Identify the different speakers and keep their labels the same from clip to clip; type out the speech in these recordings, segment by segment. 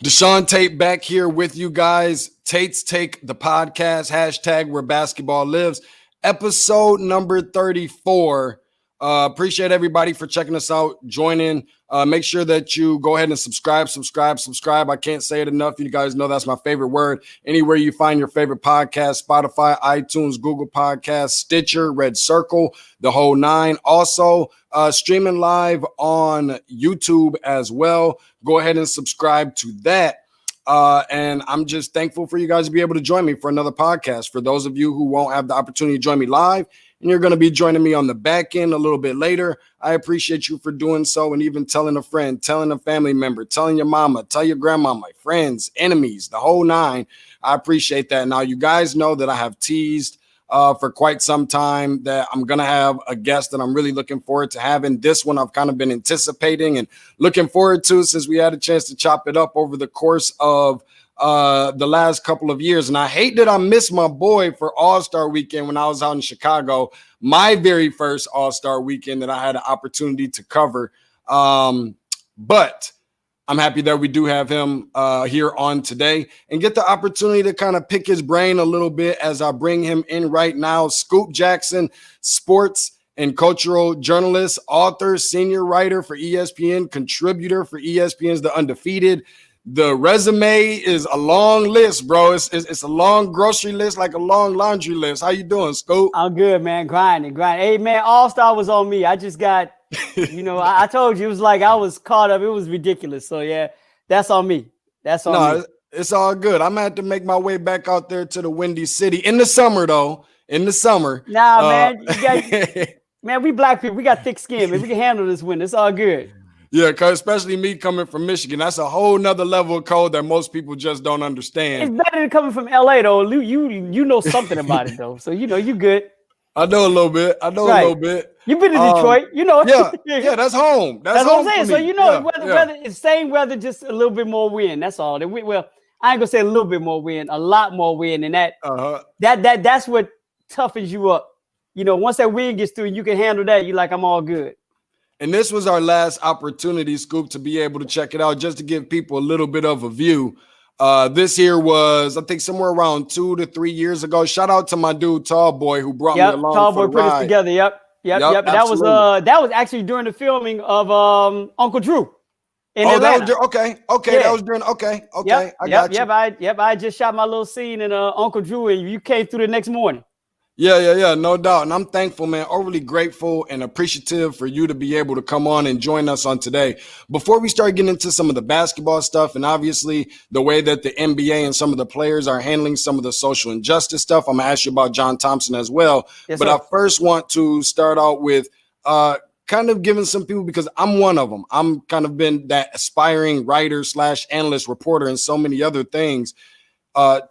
Speaker 1: Deshaun Tate back here with you guys. Tate's Take, the podcast, hashtag where basketball lives, episode number 34. Appreciate everybody for checking us out, joining. Make sure that you go ahead and subscribe. I can't say it enough. You guys know that's my favorite word. Anywhere you find your favorite podcast, Spotify, iTunes, Google Podcasts, Stitcher, Red Circle, the whole nine. Also, streaming live on YouTube as well. Go ahead and subscribe to that. And I'm just thankful for you guys to be able to join me for another podcast. For those of you who won't have the opportunity to join me live, and you're going to be joining me on the back end a little bit later, I appreciate you for doing so, and even telling a friend, telling a family member, telling your mama, tell your grandmama, friends, enemies, the whole nine. I appreciate that. Now, you guys know that I have teased for quite some time that I'm going to have a guest that I'm really looking forward to having. This one I've kind of been anticipating and looking forward to since we had a chance to chop it up over the course of the last couple of years. And I hate that I missed my boy for All-Star Weekend when I was out in Chicago, my very first All-Star Weekend that I had an opportunity to cover. But I'm happy that we do have him here on today and get the opportunity to kind of pick his brain a little bit as I bring him in right now. Scoop Jackson, sports and cultural journalist, author, senior writer for ESPN, contributor for ESPN's The Undefeated. The resume is a long list, bro. It's a long grocery list, like a long laundry list. How you doing, Scoop?
Speaker 2: I'm good, man. Grinding. Hey, man, All-Star was on me. I just got, I told you, it was like I was caught up. It was ridiculous. So, yeah, that's on me. That's on me.
Speaker 1: It's all good. I'm going to have to make my way back out there to the Windy City in the summer, though. In the summer.
Speaker 2: Nah, man. Man, we black people, we got thick skin, man. We can handle this winter. It's all good.
Speaker 1: Yeah, because especially me coming from Michigan, that's a whole nother level of cold that most people just don't understand.
Speaker 2: It's better than coming from LA, though. You know something about it, though. So, you good.
Speaker 1: I know a little bit. A little bit.
Speaker 2: You've been to Detroit.
Speaker 1: Yeah, that's home. That's
Speaker 2: home what I'm saying. So,
Speaker 1: weather,
Speaker 2: it's same weather, just a little bit more wind. That's all. Well, I ain't going to say a little bit more wind, a lot more wind. And that's what toughens you up. Once that wind gets through, you can handle that. You're like, I'm all good.
Speaker 1: And this was our last opportunity, Scoop, to be able to check it out, just to give people a little bit of a view. This here was, I think, somewhere around 2 to 3 years ago. Shout out to my dude, Tall Boy, who brought me along.
Speaker 2: Tall
Speaker 1: Boy
Speaker 2: put us together. Yep. And that was actually during the filming of Uncle Drew in Atlanta.
Speaker 1: That was yeah. That was during. Okay.
Speaker 2: I just shot my little scene in Uncle Drew, and you came through the next morning.
Speaker 1: Yeah, no doubt. And I'm thankful, man, overly grateful and appreciative for you to be able to come on and join us on today. Before we start getting into some of the basketball stuff and obviously the way that the NBA and some of the players are handling some of the social injustice stuff, I'm going to ask you about John Thompson as well.
Speaker 2: Yes,
Speaker 1: but
Speaker 2: sir.
Speaker 1: I first want to start out with kind of giving some people, because I'm one of them. I'm kind of been that aspiring writer / analyst, reporter, and so many other things.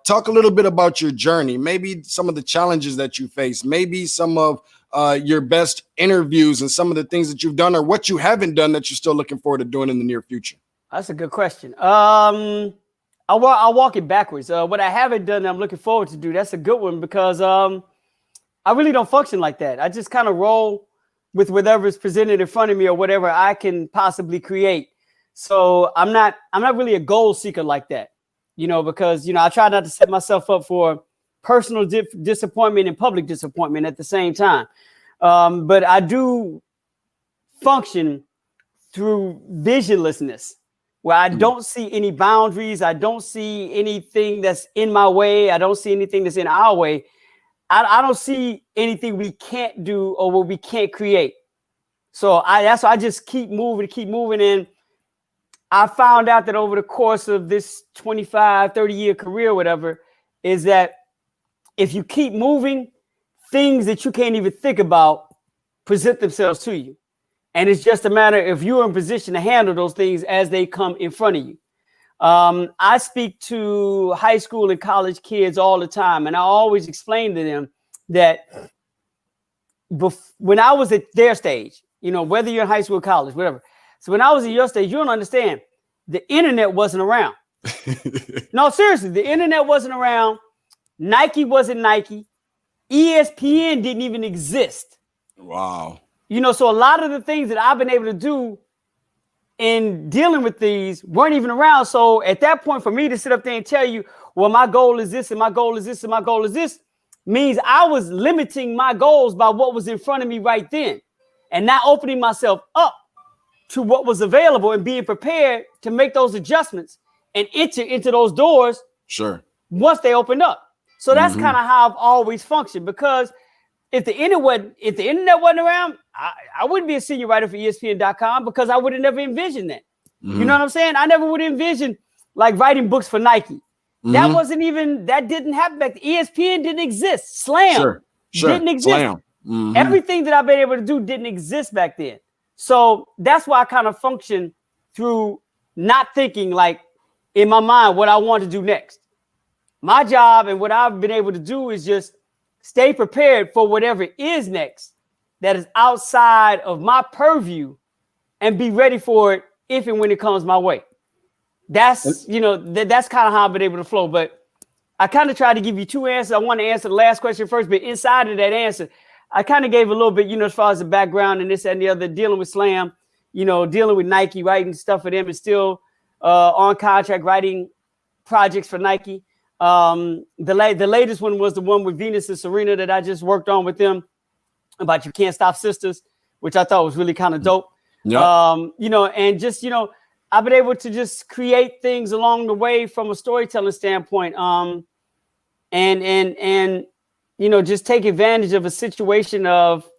Speaker 1: Talk a little bit about your journey, maybe some of the challenges that you face, maybe some of your best interviews and some of the things that you've done or what you haven't done that you're still looking forward to doing in the near future.
Speaker 2: That's a good question. I'll walk it backwards. What I haven't done that I'm looking forward to do, that's a good one, because I really don't function like that. I just kind of roll with whatever is presented in front of me or whatever I can possibly create. So I'm not really a goal seeker like that. Because, I try not to set myself up for personal disappointment and public disappointment at the same time. But I do function through visionlessness, where I don't see any boundaries. I don't see anything that's in my way. I don't see anything that's in our way. I don't see anything we can't do or what we can't create. So that's why I just keep moving. And I found out that over the course of this 25, 30-year career, whatever, is that if you keep moving, things that you can't even think about present themselves to you. And it's just a matter if you're in position to handle those things as they come in front of you. I speak to high school and college kids all the time, and I always explain to them that when I was at their stage, whether you're in high school or college, whatever. So when I was at your stage, you don't understand. The internet wasn't around. No, seriously, the internet wasn't around. Nike wasn't Nike. ESPN didn't even exist.
Speaker 1: Wow.
Speaker 2: So a lot of the things that I've been able to do in dealing with these weren't even around. So at that point, for me to sit up there and tell you, well, my goal is this and my goal is this and my goal is this, means I was limiting my goals by what was in front of me right then and not opening myself up to what was available and being prepared to make those adjustments and enter into those doors.
Speaker 1: Sure.
Speaker 2: Once they opened up. So that's kind of how I've always functioned, because if the internet wasn't around, I wouldn't be a senior writer for ESPN.com, because I would have never envisioned that. You know what I'm saying? I never would have envisioned like writing books for Nike. That didn't happen back then. ESPN didn't exist. Slam didn't exist.
Speaker 1: Slam.
Speaker 2: Everything that I've been able to do didn't exist back then. So that's why I kind of function through not thinking like in my mind what I want to do next. My job and what I've been able to do is just stay prepared for whatever is next that is outside of my purview and be ready for it if and when it comes my way. That's kind of how I've been able to flow. But I kind of tried to give you two answers. I want to answer the last question first, but inside of that answer, I kind of gave a little bit, as far as the background and this and the other, dealing with Slam, dealing with Nike, writing stuff for them, and still on contract writing projects for Nike. The latest one was the one with Venus and Serena that I just worked on with them about You Can't Stop Sisters, which I thought was really kind of dope.
Speaker 1: Yep.
Speaker 2: And just, I've been able to just create things along the way from a storytelling standpoint. And just take advantage of a situation of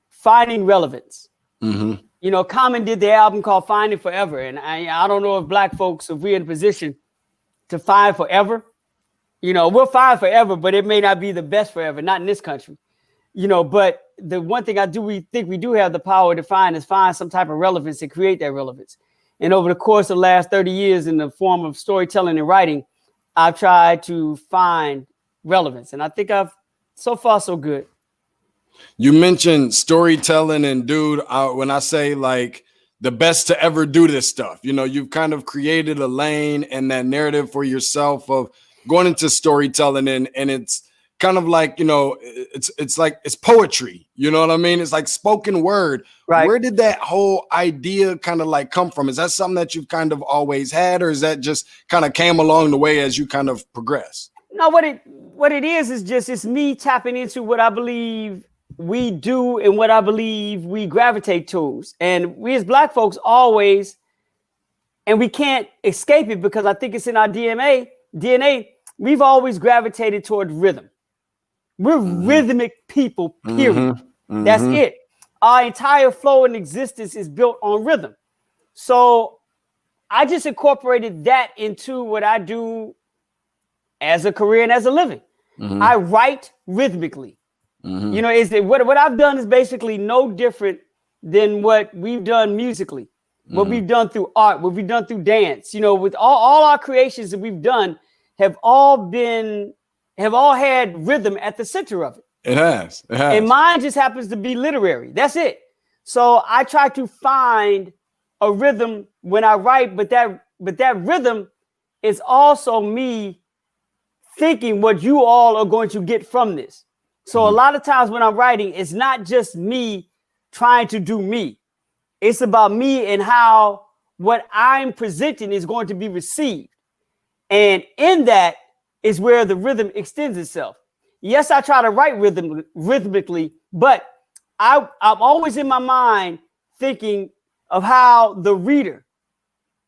Speaker 2: finding relevance. Common did the album called Finding Forever. And I don't know if Black folks, if we're in a position to find forever, we'll find forever, but it may not be the best forever, not in this country, but the one thing we think we do have the power to find is find some type of relevance and create that relevance. And over the course of the last 30 years in the form of storytelling and writing, I've tried to find relevance. And I think so far, so good.
Speaker 1: You mentioned storytelling, and dude, when I say like the best to ever do this stuff, you've kind of created a lane and that narrative for yourself of going into storytelling, and it's kind of like, it's like, it's poetry, you know what I mean? It's like spoken word. Right. Where did that whole idea kind of like come from? Is that something that you've kind of always had, or is that just kind of came along the way as you kind of progress?
Speaker 2: No, what it is just, it's me tapping into what I believe we do and what I believe we gravitate towards. And we as Black folks always, and we can't escape it because I think it's in our DNA, we've always gravitated toward rhythm. We're rhythmic people, period. That's it. Our entire flow and existence is built on rhythm. So I just incorporated that into what I do as a career and as a living. I write rhythmically. What I've done is basically no different than what we've done musically, what we've done through art, what we've done through dance. With all our creations that we've done have all had rhythm at the center of it.
Speaker 1: It has.
Speaker 2: And mine just happens to be literary. That's it. So I try to find a rhythm when I write, but that rhythm is also me thinking what you all are going to get from this. So a lot of times when I'm writing, it's not just me trying to do me. It's about me and how what I'm presenting is going to be received. And in that is where the rhythm extends itself. Yes, I try to write rhythmically, but I'm always in my mind thinking of how the reader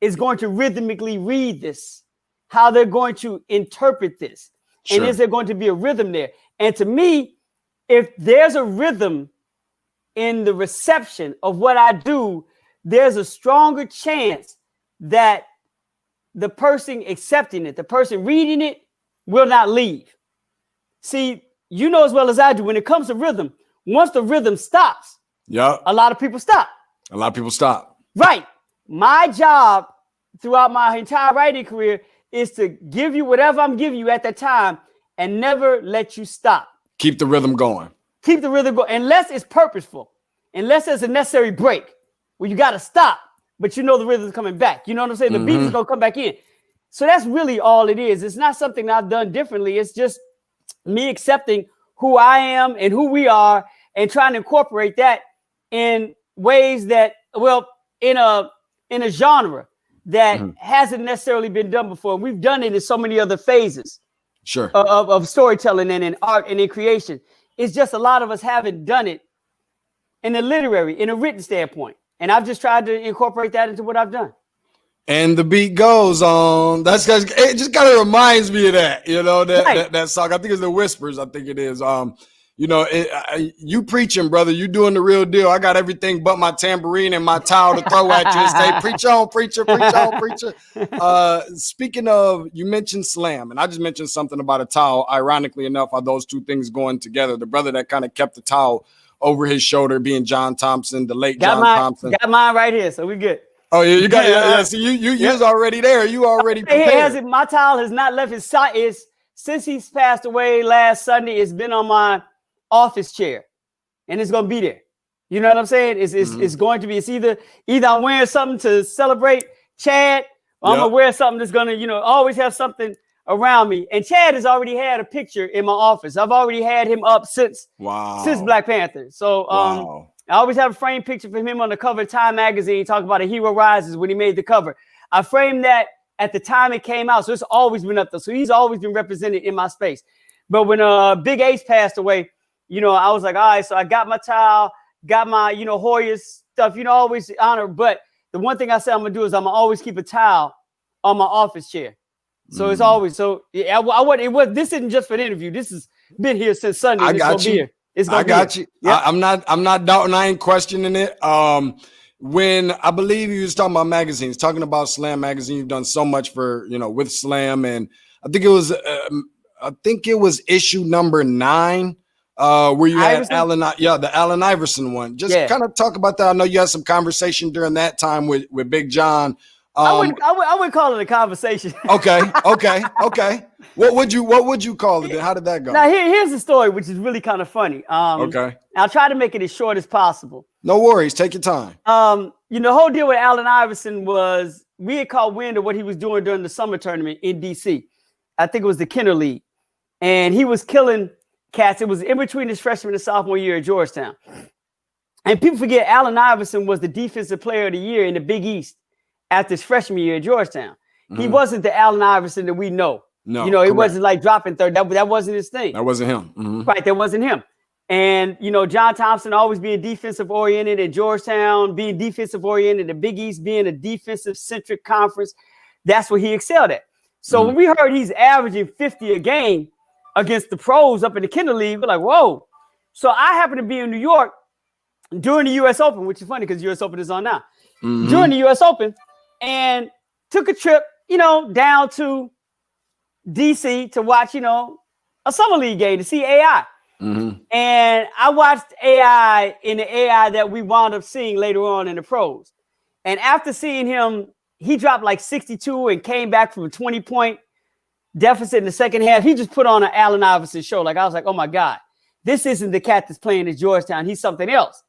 Speaker 2: is going to rhythmically read this, how they're going to interpret this. Sure. And is there going to be a rhythm there? And to me, if there's a rhythm in the reception of what I do, there's a stronger chance that the person accepting it, the person reading it, will not leave. See, as well as I do, when it comes to rhythm, once the rhythm stops, a lot of people stop. Right. My job throughout my entire writing career is to give you whatever I'm giving you at that time and never let you stop.
Speaker 1: Keep the rhythm going.
Speaker 2: Unless it's purposeful, unless there's a necessary break where you got to stop, but the rhythm's coming back. You know what I'm saying? The beat is going to come back in. So that's really all it is. It's not something that I've done differently. It's just me accepting who I am and who we are and trying to incorporate that in ways that, in in a genre that hasn't necessarily been done before. We've done it in so many other phases of storytelling and in art and in creation. It's just a lot of us haven't done it in a written standpoint. And I've just tried to incorporate that into what I've done.
Speaker 1: And the beat goes on. It just kind of reminds me of that, that song. I think it's the Whispers. I think it is. You preaching, brother. You doing the real deal. I got everything but my tambourine and my towel to throw at you and say, preach on, preacher, preach on, preacher. Speaking of, you mentioned slam, and I just mentioned something about a towel. Ironically enough, are those two things going together? The brother that kind of kept the towel over his shoulder being John Thompson, the late John Thompson.
Speaker 2: Got mine right here, so we good.
Speaker 1: Oh, yeah, you got yeah. So you was already there. You already prepared.
Speaker 2: My towel has not left his side. Since he's passed away last Sunday, it's been on my office chair, and it's gonna be there. You know what I'm saying? It's going to be. It's either I'm wearing something to celebrate Chad, or I'm gonna wear something that's gonna, always have something around me. And Chad has already had a picture in my office. I've already had him up since Black Panther. So I always have a framed picture for him on the cover of Time magazine, talking about A Hero Rises when he made the cover. I framed that at the time it came out, so it's always been up there. So he's always been represented in my space. But when Big Ace passed away, I was like, all right, so I got my towel, got my, Hoyas stuff, always honor. But the one thing I said I'm gonna do is I'm gonna always keep a towel on my office chair. So it's always this isn't just for the interview. This has been here since Sunday.
Speaker 1: I got you. I got you. Yep. I'm not doubting. I ain't questioning it. When I believe you was talking about magazines, talking about Slam magazine, you've done so much for with Slam, and I think it was issue number 9. Where you had the Allen Iverson one. Just kind of talk about that. I know you had some conversation during that time with Big John.
Speaker 2: I wouldn't call it a conversation.
Speaker 1: Okay. What would you call it? How did that go?
Speaker 2: Now here's the story, which is really kind of funny.
Speaker 1: Okay.
Speaker 2: I'll try to make it as short as possible.
Speaker 1: No worries. Take your time.
Speaker 2: The whole deal with Allen Iverson was we had caught wind of what he was doing during the summer tournament in DC. I think it was the Kenner League, and he was killing cats. It was in between his freshman and sophomore year at Georgetown. And people forget Allen Iverson was the defensive player of the year in the Big East after his freshman year at Georgetown. He wasn't the Allen Iverson that we know. No, it wasn't like dropping third. That wasn't his thing.
Speaker 1: That wasn't him.
Speaker 2: Right, that wasn't him. And, John Thompson always being defensive oriented at Georgetown, being defensive oriented, the Big East being a defensive centric conference. That's what he excelled at. So when we heard he's averaging 50 a game against the pros up in the Kenner League, we're like, whoa. So I happened to be in New York during the U.S. Open, which is funny because U.S. Open is on now. During the U.S. Open, and took a trip, down to D.C. to watch, a summer league game to see AI. And I watched AI in the AI that we wound up seeing later on in the pros. And after seeing him, he dropped like 62 and came back from a 20-point deficit in the second half. He just put on an Allen Iverson show. Like, I was like, oh my God, this isn't the cat that's playing at Georgetown. He's something else.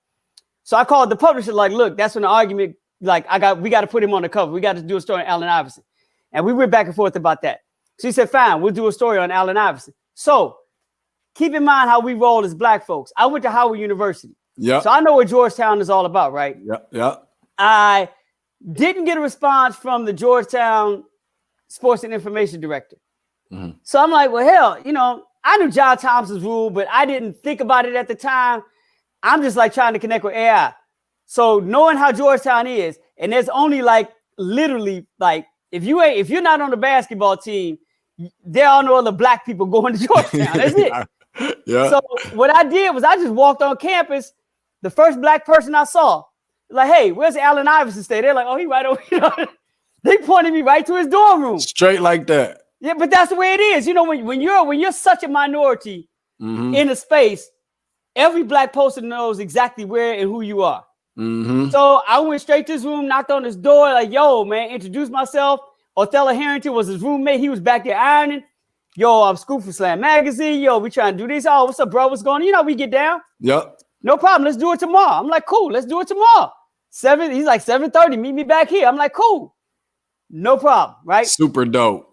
Speaker 2: So I called the publisher, like, look, that's when the argument, like, we got to put him on the cover. We got to do a story on Allen Iverson. And we went back and forth about that. So he said, fine, we'll do a story on Allen Iverson. So keep in mind how we roll as Black folks. I went to Howard University. So I know what Georgetown is all about, right? I didn't get a response from the Georgetown sports and information director. So I'm like, well, hell, I knew John Thompson's rule, but I didn't think about it at the time. I'm just like trying to connect with AI. So knowing how Georgetown is, and there's only like literally like if you're not on the basketball team, there are no other Black people going to Georgetown. That's it. So what I did was I just walked on campus. The first Black person I saw, like, hey, where's Allen Iverson stay? They're like, oh, he right over here. They pointed me right to his dorm room.
Speaker 1: Straight like that.
Speaker 2: Yeah, but that's the way it is. When you're such a minority in a space, every Black person knows exactly where and who you are. So I went straight to his room, knocked on his door, like, yo, man, introduced myself. Othello Harrington was his roommate. He was back there ironing. Yo, I'm Scoop for Slam Magazine. Yo, we trying to do this. Oh, what's up, bro? What's going on? We get down. No problem. Let's do it tomorrow. I'm like, cool. Let's do it tomorrow. 7. He's like 7:30. Meet me back here. I'm like, cool. No problem. Right.
Speaker 1: Super dope.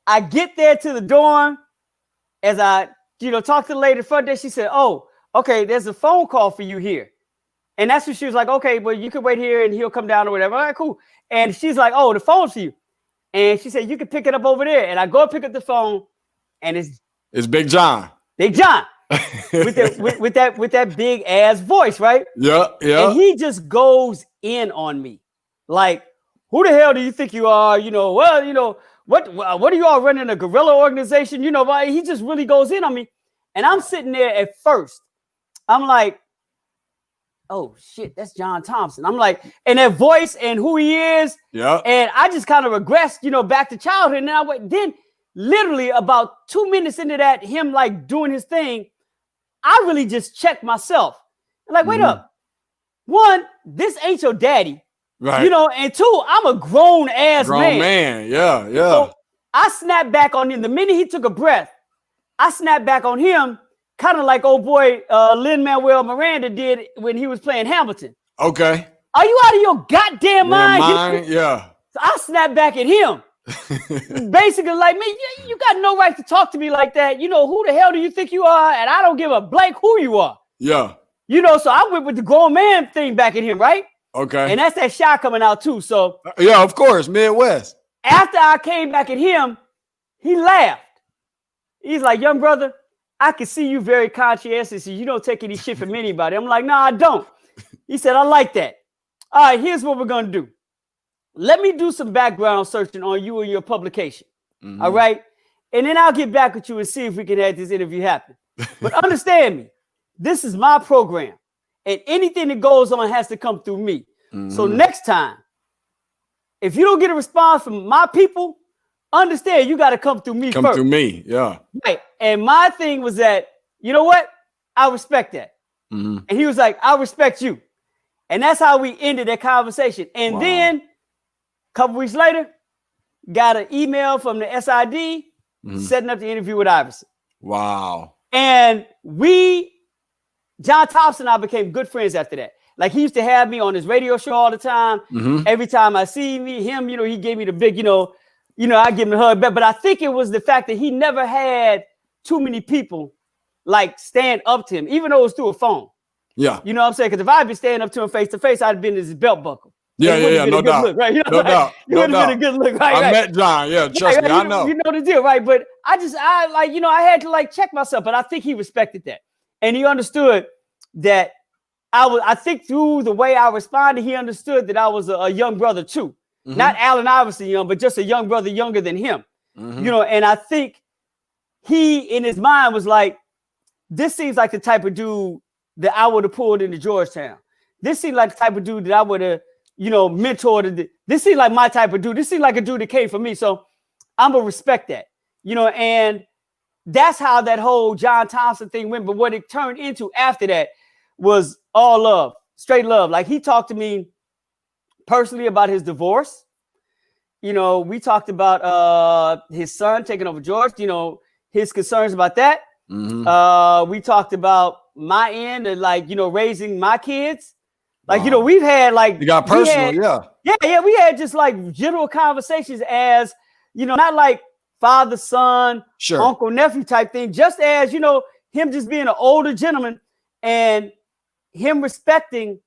Speaker 2: I get there to the dorm. As I, talk to the lady front there, she said, oh, okay, there's a phone call for you here. And that's when she was like, okay, well, you can wait here and he'll come down or whatever. All right, cool. And she's like, "Oh, the phone's for you." And she said, "You can pick it up over there." And I go pick up the phone, and
Speaker 1: it's Big John.
Speaker 2: Big John with that big ass voice, right?
Speaker 1: Yeah.
Speaker 2: And he just goes in on me, like, "Who the hell do you think you are? What are you all running, a guerrilla organization? He just really goes in on me." And I'm sitting there at first, I'm like, "Oh shit, that's John Thompson." I'm like, and that voice and who he is.
Speaker 1: Yeah.
Speaker 2: And I just kind of regressed, back to childhood. And then literally about 2 minutes into that, him like doing his thing, I really just checked myself. I'm like, wait up. One, this ain't your daddy.
Speaker 1: Right.
Speaker 2: And two, I'm a grown
Speaker 1: man. Yeah.
Speaker 2: So I snapped back on him. The minute he took a breath, I snapped back on him. Kind of like old boy Lin-Manuel Miranda did when he was playing Hamilton.
Speaker 1: Okay.
Speaker 2: Are you out of your goddamn mind?
Speaker 1: Yeah.
Speaker 2: So I snapped back at him. Basically, like, "Man, you got no right to talk to me like that. Who the hell do you think you are? And I don't give a blank who you are."
Speaker 1: Yeah.
Speaker 2: So I went with the grown man thing back at him, right?
Speaker 1: Okay.
Speaker 2: And that's that shot coming out too. So
Speaker 1: yeah, of course, Midwest.
Speaker 2: After I came back at him, he laughed. He's like, "Young brother, I can see you very conscientious. You don't take any shit from anybody." I'm like, "No, I don't." He said, "I like that. All right, here's what we're going to do. Let me do some background searching on you and your publication. All right? And then I'll get back with you and see if we can have this interview happen. But understand me, this is my program. And anything that goes on has to come through me. So next time, if you don't get a response from my people, understand you got to come through me first.
Speaker 1: Come through me, yeah.
Speaker 2: Right. And my thing was that, you know what? I respect that." And he was like, "I respect you." And that's how we ended that conversation. And then a couple weeks later, got an email from the SID setting up the interview with Iverson.
Speaker 1: Wow.
Speaker 2: And John Thompson and I became good friends after that. Like, he used to have me on his radio show all the time. Every time I see him, he gave me the big, I give him a hug back. But I think it was the fact that he never had too many people like stand up to him, even though it was through a phone.
Speaker 1: Yeah.
Speaker 2: You know what I'm saying? Because if I'd been standing up to him face to face, I'd have been in his belt buckle.
Speaker 1: Yeah, no doubt.
Speaker 2: Look, right?
Speaker 1: No doubt.
Speaker 2: It would have been a good look, right?
Speaker 1: I met John. Yeah, trust me, I know.
Speaker 2: You know the deal, right? But I had to like check myself, but I think he respected that. And he understood that I think through the way I responded, he understood that I was a young brother too. Not Allen Iverson young, but just a young brother younger than him. And I think he, in his mind, was like, this seems like the type of dude that I would have pulled into Georgetown. This seemed like the type of dude that I would have, mentored. This seemed like my type of dude. This seemed like a dude that came for me. So I'm going to respect that, and that's how that whole John Thompson thing went. But what it turned into after that was all love, straight love. Like, he talked to me personally about his divorce. We talked about his son taking over George, his concerns about that. We talked about my end and raising my kids. Like, we've had
Speaker 1: you got personal,
Speaker 2: yeah. We had just like general conversations as, not like father, son, uncle, nephew type thing, just as, him just being an older gentleman and him respecting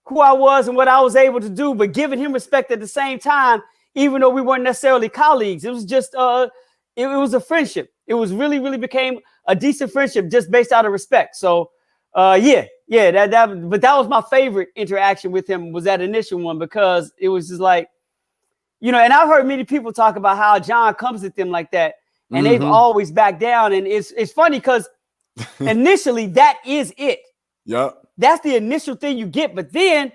Speaker 2: who I was and what I was able to do, but giving him respect at the same time, even though we weren't necessarily colleagues. It was just, it was a friendship. It was really, really became a decent friendship just based out of respect. So, but that was my favorite interaction with him, was that initial one, because it was just like, and I've heard many people talk about how John comes at them like that, and they've always backed down. And it's funny because initially that is it.
Speaker 1: Yep.
Speaker 2: That's the initial thing you get. But then,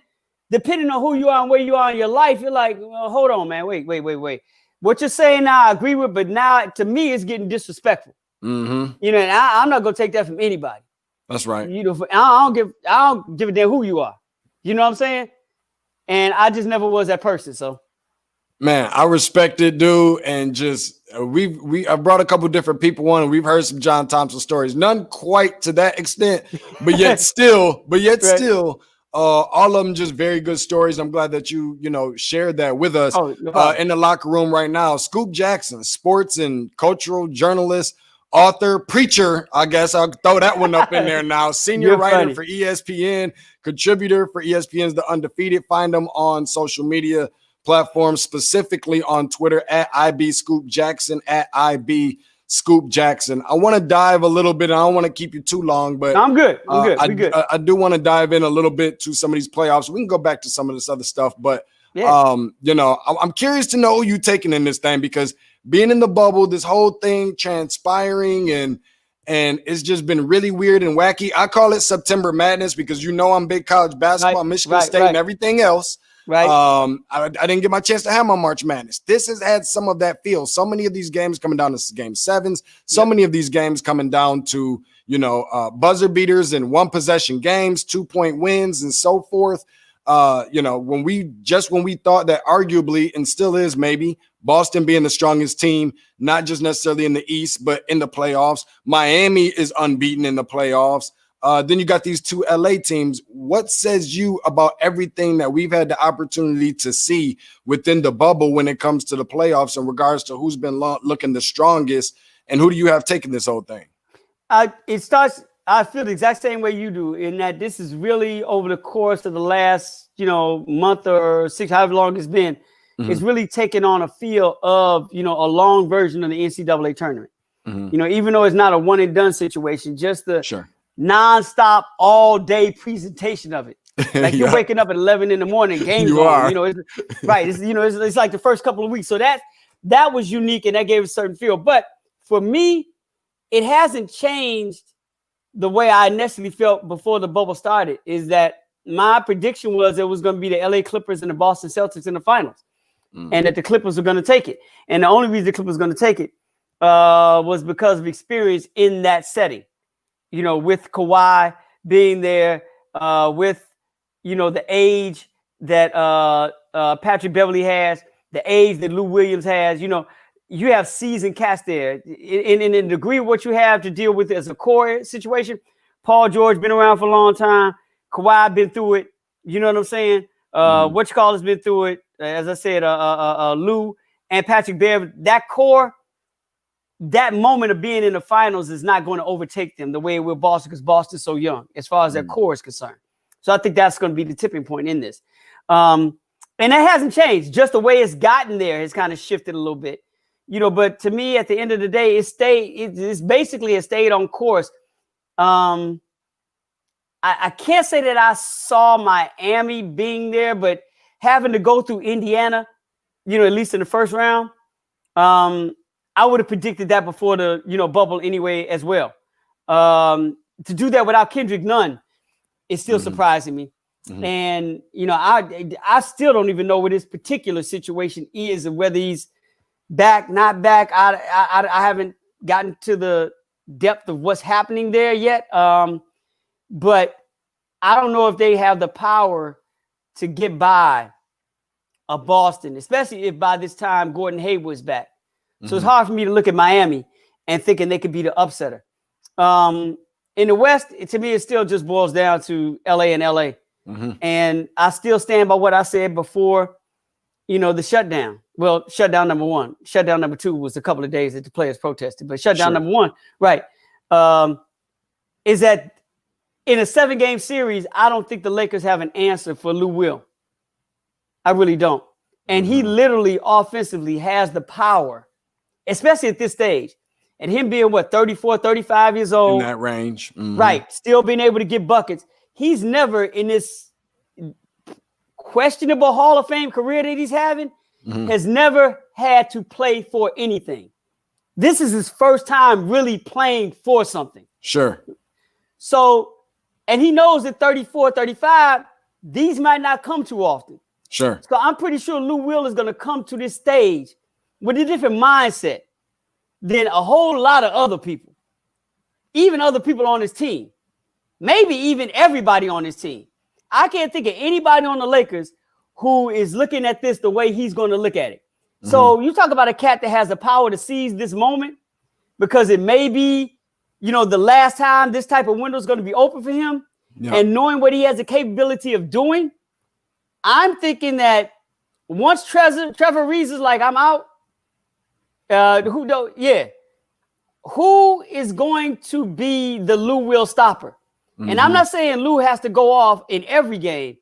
Speaker 2: depending on who you are and where you are in your life, you're like, well, hold on, man. Wait. What you're saying now, I agree with, but now to me, it's getting disrespectful. And I'm not gonna take that from anybody.
Speaker 1: That's right.
Speaker 2: I don't give a damn who you are. You know what I'm saying? And I just never was that person. So,
Speaker 1: man, I respect it, dude. And just I brought a couple different people on, and we've heard some John Thompson stories. None quite to that extent, but yet still, all of them just very good stories. I'm glad that you shared that with us. In the locker room right now. Scoop Jackson, sports and cultural journalist, author, preacher. I guess I'll throw that one up in there now. Senior writer for ESPN, contributor for ESPN's The Undefeated. Find them on social media. platforms, specifically on Twitter at IB Scoop Jackson, at IB Scoop Jackson. I want to dive a little bit. I don't want to keep you too long, but
Speaker 2: I'm good. We good.
Speaker 1: I do want to dive in a little bit to some of these playoffs. We can go back to some of this other stuff, but I'm curious to know who you taking in this thing, because being in the bubble, this whole thing transpiring and it's just been really weird and wacky. I call it September Madness because I'm big college basketball, Michigan State, and everything else.
Speaker 2: Right.
Speaker 1: I didn't get my chance to have my March Madness. This has had some of that feel. So many of these games coming down to game sevens. So many of these games coming down to buzzer beaters and one possession games, 2-point wins, and so forth. When we thought that arguably, and still is maybe, Boston being the strongest team, not just necessarily in the East, but in the playoffs. Miami is unbeaten in the playoffs. Then you got these two LA teams. What says you about everything that we've had the opportunity to see within the bubble when it comes to the playoffs in regards to who's been looking the strongest, and who do you have taking this whole thing?
Speaker 2: I feel the exact same way you do, in that this is really over the course of the last, month or 6, however long it's been, it's really taken on a feel of, a long version of the NCAA tournament. Even though it's not a one and done situation, just the nonstop all day presentation of it. Like you're waking up at 11 in the morning, games on. It's like the first couple of weeks. So that was unique, and that gave a certain feel. But for me, it hasn't changed the way I initially felt before the bubble started. Is that my prediction was it was going to be the LA Clippers and the Boston Celtics in the finals, and that the Clippers were going to take it. And the only reason the Clippers were going to take it was because of experience in that setting. With Kawhi being there, with, the age that Patrick Beverly has, the age that Lou Williams has, you have seasoned cast there. In the degree of what you have to deal with as a core situation, Paul George been around for a long time. Kawhi been through it. You know what I'm saying? Whatchamacallit's been through it. As I said, Lou and Patrick Beverly, that core, that moment of being in the finals is not going to overtake them the way it will Boston, because Boston's so young as far as their core is concerned. So I think that's going to be the tipping point in this. And that hasn't changed. Just the way it's gotten there has kind of shifted a little bit. But to me, at the end of the day, it's basically stayed on course. I can't say that I saw Miami being there, but having to go through Indiana, at least in the first round, I would have predicted that before the bubble anyway as well. To do that without Kendrick Nunn is still surprising me. And I still don't even know what his particular situation is and whether he's back, not back. I haven't gotten to the depth of what's happening there yet. But I don't know if they have the power to get by a Boston, especially if by this time Gordon Hayward's back. So it's hard for me to look at Miami and thinking they could be the upsetter. In the West, to me, it still just boils down to LA and LA. And I still stand by what I said before, the shutdown. Well, shutdown number one. Shutdown number two was a couple of days that the players protested. But shutdown number one, right, is that in a 7-game series, I don't think the Lakers have an answer for Lou Will. I really don't. And he literally offensively has the power, especially at this stage. And him being, 34, 35 years old.
Speaker 1: In that range.
Speaker 2: Right. Still being able to get buckets. He's never, in this questionable Hall of Fame career that he's having, has never had to play for anything. This is his first time really playing for something.
Speaker 1: Sure.
Speaker 2: So, and he knows at 34, 35, these might not come too often.
Speaker 1: Sure.
Speaker 2: So I'm pretty sure Lou Will is going to come to this stage with a different mindset than a whole lot of other people, even other people on his team, maybe even everybody on his team. I can't think of anybody on the Lakers who is looking at this the way he's going to look at it. So you talk about a cat that has the power to seize this moment because it may be, the last time this type of window is going to be open for him, and knowing what he has the capability of doing, I'm thinking that once Trevor Reeves is like, I'm out, who is going to be the Lou Will stopper? And I'm not saying Lou has to go off in every game.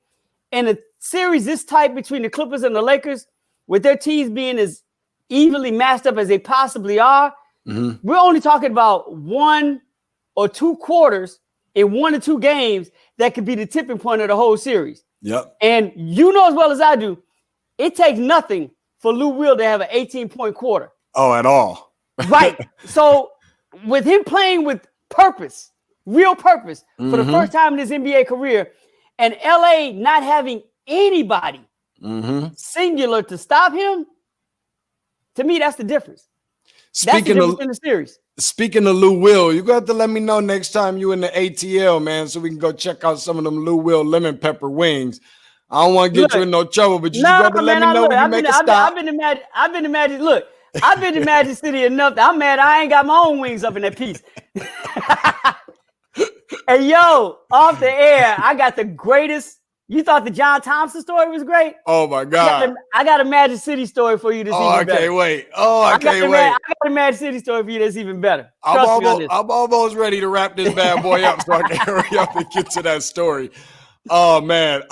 Speaker 2: And the series this tight between the Clippers and the Lakers, with their teams being as evenly matched up as they possibly are, we're only talking about 1 or 2 quarters in 1 or 2 games that could be the tipping point of the whole series.
Speaker 1: Yep.
Speaker 2: And you know as well as I do, it takes nothing for Lou Will to have an 18-point quarter.
Speaker 1: Oh, at all.
Speaker 2: Right. So with him playing with purpose, real purpose, for the first time in his NBA career, and LA not having anybody singular to stop him, to me, that's the difference. That's the difference in the series.
Speaker 1: Speaking of Lou Will, you got to let me know next time you in the ATL, man, so we can go check out some of them Lou Will lemon pepper wings. I don't want to get you in no trouble, but you got to let me know when you make a stop.
Speaker 2: I've been to Magic. Look, I've been to Magic City enough that I'm mad I ain't got my own wings up in that piece. Hey, yo, off the air, I got the greatest. You thought the John Thompson story was great?
Speaker 1: Oh, my God.
Speaker 2: I got a Magic City story for you that's even better.
Speaker 1: Can't wait. I can't wait.
Speaker 2: I got a Magic City story for you that's even better.
Speaker 1: I'm almost ready to wrap this bad boy up so I can hurry up and get to that story. Oh, man.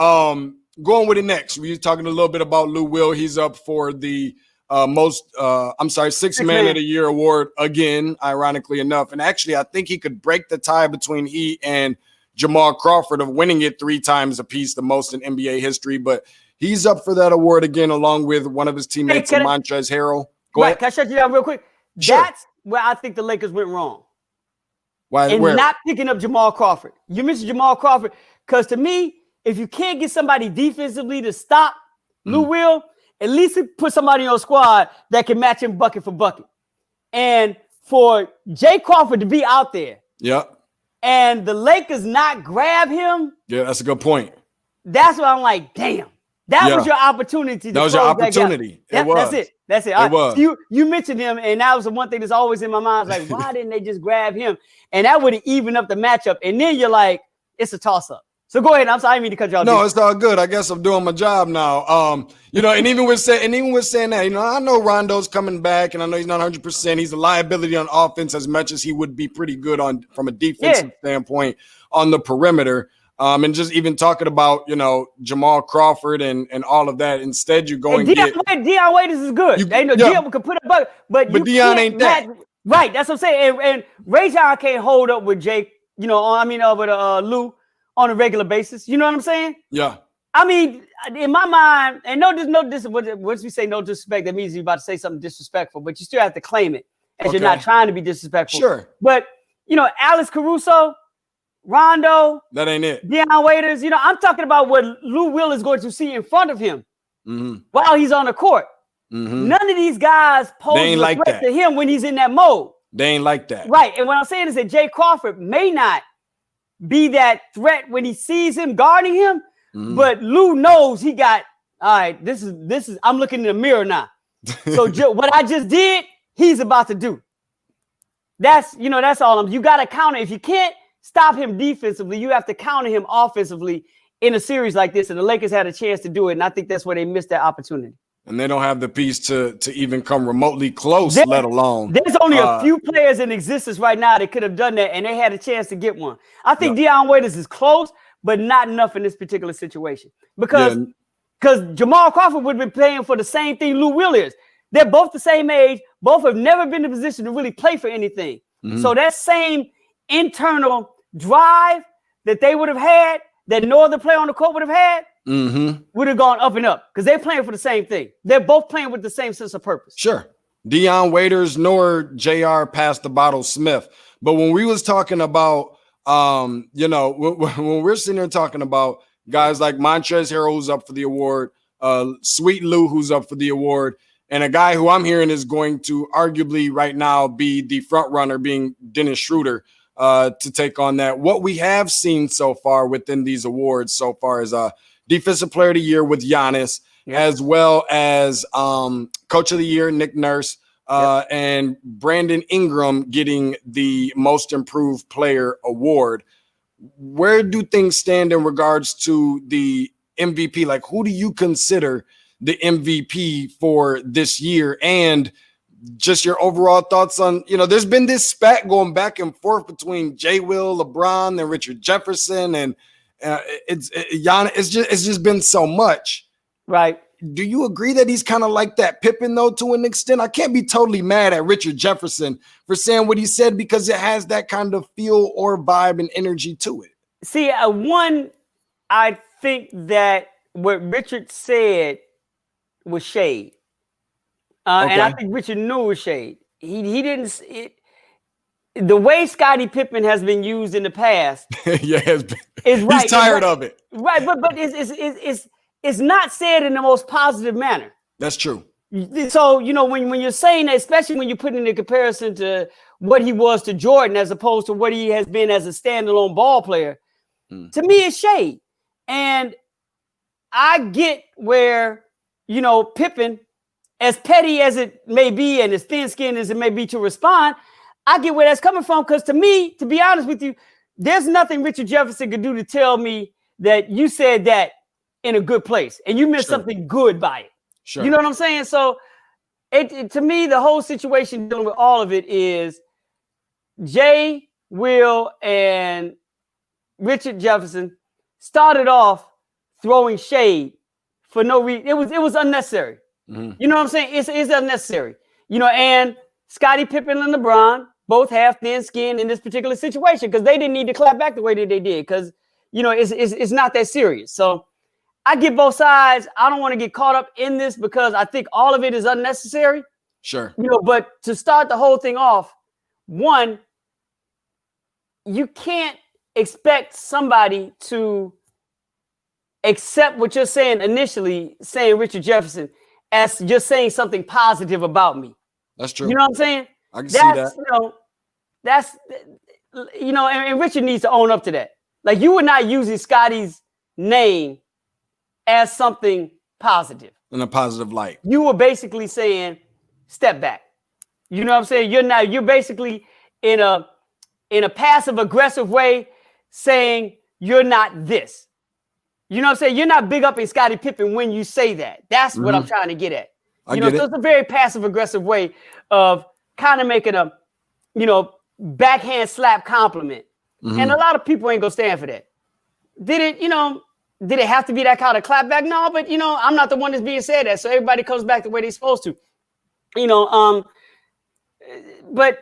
Speaker 1: Going with it next. We were talking a little bit about Lou Will. He's up for the Sixth Man of the Year award again, ironically enough. And actually, I think he could break the tie between he and Jamal Crawford of winning it 3 times apiece, the most in NBA history. But he's up for that award again, along with one of his teammates, Montrezl Harrell. Go ahead.
Speaker 2: Can I shut you down real quick?
Speaker 1: Sure.
Speaker 2: That's where I think the Lakers went wrong.
Speaker 1: Why?
Speaker 2: Not picking up Jamal Crawford. You mentioned Jamal Crawford because to me, if you can't get somebody defensively to stop Lou Will, at least put somebody on your squad that can match him bucket for bucket. And for Jay Crawford to be out there.
Speaker 1: Yep.
Speaker 2: And the Lakers not grab him.
Speaker 1: Yeah, that's a good point.
Speaker 2: That's why I'm like, damn. That was your opportunity.
Speaker 1: That was your opportunity.
Speaker 2: That's it. That's it.
Speaker 1: It was.
Speaker 2: You mentioned him, and that was the one thing that's always in my mind. Like, why didn't they just grab him? And that would have evened up the matchup. And then you're like, it's a toss-up. So go ahead. I'm sorry, I didn't mean to cut you off.
Speaker 1: No, it's all good. I guess I'm doing my job now. And even with saying that, I know Rondo's coming back, and I know he's not 100%. He's a liability on offense as much as he would be pretty good from a defensive standpoint on the perimeter. And just even talking about, Jamal Crawford and all of that. Instead, you're going
Speaker 2: Dion Waiters is good. Dion could put a bucket, but
Speaker 1: Dion ain't that.
Speaker 2: Right, that's what I'm saying. And Ray John can't hold up with Jake, with Lou on a regular basis. You know what I'm saying?
Speaker 1: Yeah.
Speaker 2: I mean, in my mind, and once we say no disrespect, that means you're about to say something disrespectful, but you still have to claim it as you're not trying to be disrespectful.
Speaker 1: Sure.
Speaker 2: But, Alex Caruso, Rondo.
Speaker 1: That ain't it.
Speaker 2: Dion Waiters. I'm talking about what Lou Will is going to see in front of him while he's on the court. None of these guys pose a threat to him when he's in that mode.
Speaker 1: They ain't like that.
Speaker 2: Right. And what I'm saying is that Jay Crawford may not be that threat when he sees him guarding him, but Lou knows he got, all right, this is, I'm looking in the mirror now. So what I just did, he's about to do. That's all. You got to counter. If you can't stop him defensively, you have to counter him offensively in a series like this. And the Lakers had a chance to do it. And I think that's where they missed that opportunity.
Speaker 1: And they don't have the piece to even come remotely close, let alone.
Speaker 2: There's only a few players in existence right now that could have done that, and they had a chance to get one. I think Dion Waiters is close, but not enough in this particular situation. Because Jamal Crawford would have been playing for the same thing Lou Will is. They're both the same age. Both have never been in a position to really play for anything. So that same internal drive that they would have had, that no other player on the court would have had, would have gone up and up because they're playing for the same thing. They're both playing with the same sense of purpose.
Speaker 1: Sure. Dion Waiters nor JR passed the bottle Smith. But when we was talking about, when we're sitting here talking about guys like Montrezl Harrell, who's up for the award, Sweet Lou, who's up for the award, and a guy who I'm hearing is going to arguably right now be the front runner, being Dennis Schroeder, to take on that. What we have seen so far within these awards so far is Defensive Player of the Year with Giannis, as well as Coach of the Year, Nick Nurse, and Brandon Ingram getting the Most Improved Player award. Where do things stand in regards to the MVP? Like, who do you consider the MVP for this year? And just your overall thoughts on, there's been this spat going back and forth between J. Will, LeBron, and Richard Jefferson, and It's just been so much.
Speaker 2: Right.
Speaker 1: Do you agree that he's kind of like that Pippen, though, to an extent? I can't be totally mad at Richard Jefferson for saying what he said because it has that kind of feel or vibe and energy to it.
Speaker 2: See, I think that what Richard said was shade. And I think Richard knew it was shade. He didn't. The way Scottie Pippen has been used in the past,
Speaker 1: is
Speaker 2: right.
Speaker 1: He's tired of it,
Speaker 2: right? But it's not said in the most positive manner.
Speaker 1: That's true.
Speaker 2: So when you're saying that, especially when you put in a comparison to what he was to Jordan as opposed to what he has been as a standalone ball player, to me it's shade. And I get where Pippen, as petty as it may be and as thin-skinned as it may be to respond, I get where that's coming from, because to me, to be honest with you, there's nothing Richard Jefferson could do to tell me that you said that in a good place and you meant something good by it.
Speaker 1: Sure.
Speaker 2: You know what I'm saying? So to me, the whole situation dealing with all of it is Jay, Will, and Richard Jefferson started off throwing shade for no reason. It was unnecessary. You know what I'm saying? It's unnecessary. And Scottie Pippen and LeBron both have thin skin in this particular situation because they didn't need to clap back the way that they did because, it's not that serious. So I get both sides. I don't want to get caught up in this because I think all of it is unnecessary.
Speaker 1: Sure.
Speaker 2: But to start the whole thing off, one, you can't expect somebody to accept what you're saying initially, saying Richard Jefferson, as just saying something positive about me.
Speaker 1: That's true.
Speaker 2: You know what I'm saying?
Speaker 1: I can see that.
Speaker 2: And Richard needs to own up to that. Like, you were not using Scottie's name as something positive.
Speaker 1: In a positive light.
Speaker 2: You were basically saying, step back. You know what I'm saying? You're basically in a passive aggressive way saying you're not this. You know what I'm saying? You're not big up in Scottie Pippen when you say that. That's what I'm trying to get at. So it's a very passive aggressive way of kind of making a, backhand slap compliment. And a lot of people ain't gonna stand for that. Did it have to be that kind of clapback? No, but I'm not the one that's being said that. So everybody comes back the way they're supposed to. But